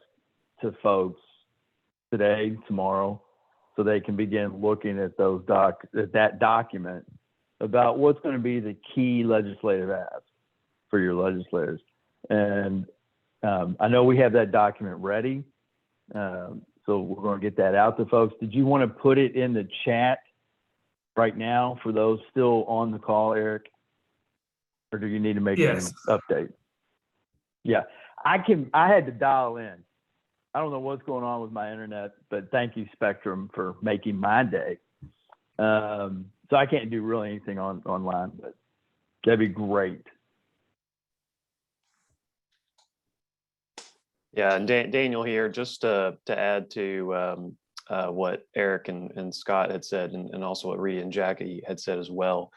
to folks today, tomorrow, so they can begin looking at that document about what's going to be the key legislative ask for your legislators. And I know we have that document ready. So we're going to get that out to folks. Did you want to put it in the chat right now for those still on the call, Eric? Or do you need to make an update? Yeah, I had to dial in. I don't know what's going on with my internet, but thank you, Spectrum, for making my day. So I can't do really anything online, but that'd be great. Yeah, and Daniel here, just to add to what Eric and Scott had said, and also what Rita and Jackie had said as well.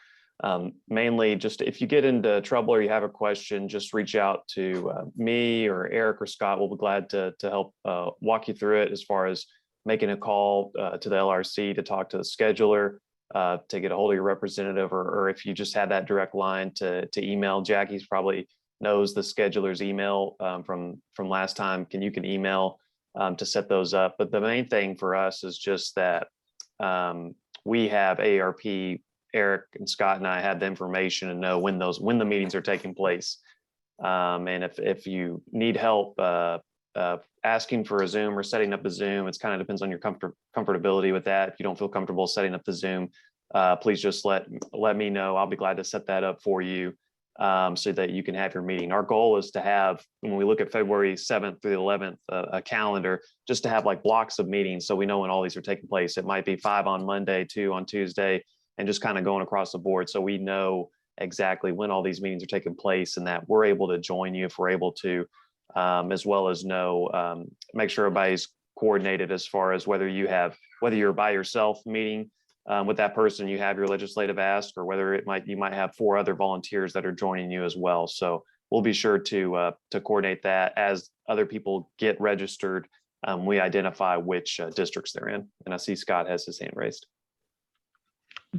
Mainly, just if you get into trouble or you have a question, just reach out to me or Eric or Scott. We'll be glad to help walk you through it, as far as making a call to the LRC to talk to the scheduler, to get a hold of your representative, or if you just had that direct line to email. Jackie's probably knows the scheduler's email from last time. You can email to set those up. But the main thing for us is just that we have AARP, Eric and Scott and I have the information and know when the meetings are taking place. And if you need help asking for a Zoom or setting up a Zoom, it kind of depends on your comfortability with that. If you don't feel comfortable setting up the Zoom, please just let me know. I'll be glad to set that up for you, so that you can have your meeting. Our goal is to have, when we look at February 7th through the 11th, a calendar, just to have like blocks of meetings, so we know when all these are taking place. It might be 5 on Monday, 2 on Tuesday, and just kind of going across the board, so we know exactly when all these meetings are taking place, and that we're able to join you if we're able to, as well as know, make sure everybody's coordinated as far as whether you're by yourself meeting with that person, you have your legislative ask, or whether you might have 4 other volunteers that are joining you as well. So we'll be sure to coordinate that as other people get registered. We identify which districts they're in. And I see Scott has his hand raised.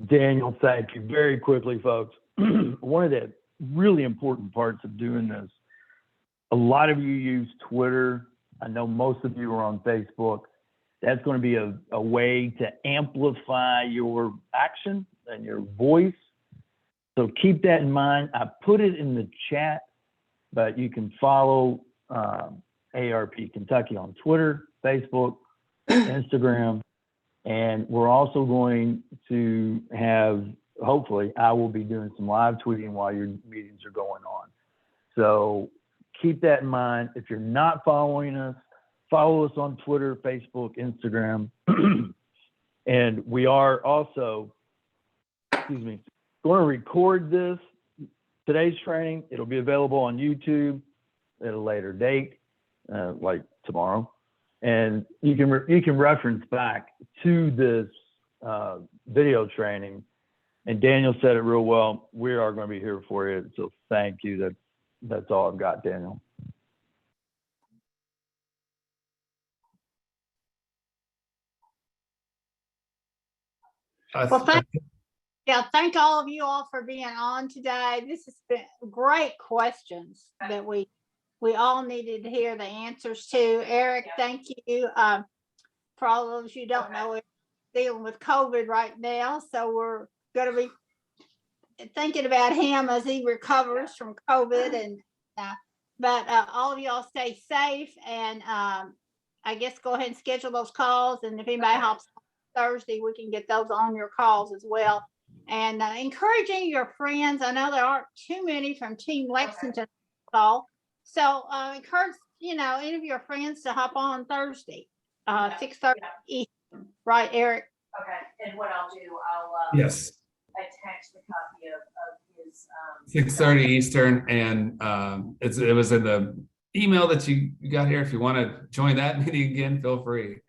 Daniel, thank you. Very quickly, folks. One of the really important parts of doing this, a lot of you use Twitter. I know most of you are on Facebook. That's going to be a way to amplify your action and your voice. So keep that in mind. I put it in the chat, but you can follow AARP Kentucky on Twitter, Facebook, Instagram. And we're also going to have, hopefully, I will be doing some live tweeting while your meetings are going on. So keep that in mind. If you're not following us, follow us on Twitter, Facebook, Instagram. And we are also, going to record today's training. It'll be available on YouTube at a later date, like tomorrow. And you can reference back to this video training. And Daniel said it real well. We are going to be here for you. So thank you. That's all I've got, Daniel. Well, thank all of you all for being on today. This has been great questions that we all needed to hear the answers to. Eric, thank you. For all those you don't know, we're dealing with COVID right now, so we're going to be thinking about him as he recovers from COVID. And but all of y'all stay safe, and I guess go ahead and schedule those calls. And if anybody hops on Thursday, we can get those on your calls as well. And encouraging your friends. I know there aren't too many from Team Lexington call. So encourage, any of your friends to hop on Thursday, 6:30 Eastern. Right, Eric? Okay. And what I'll do, I'll Yes. attach the copy of his 6:30 Eastern, and it was in the email that you got here. If you want to join that meeting again, feel free.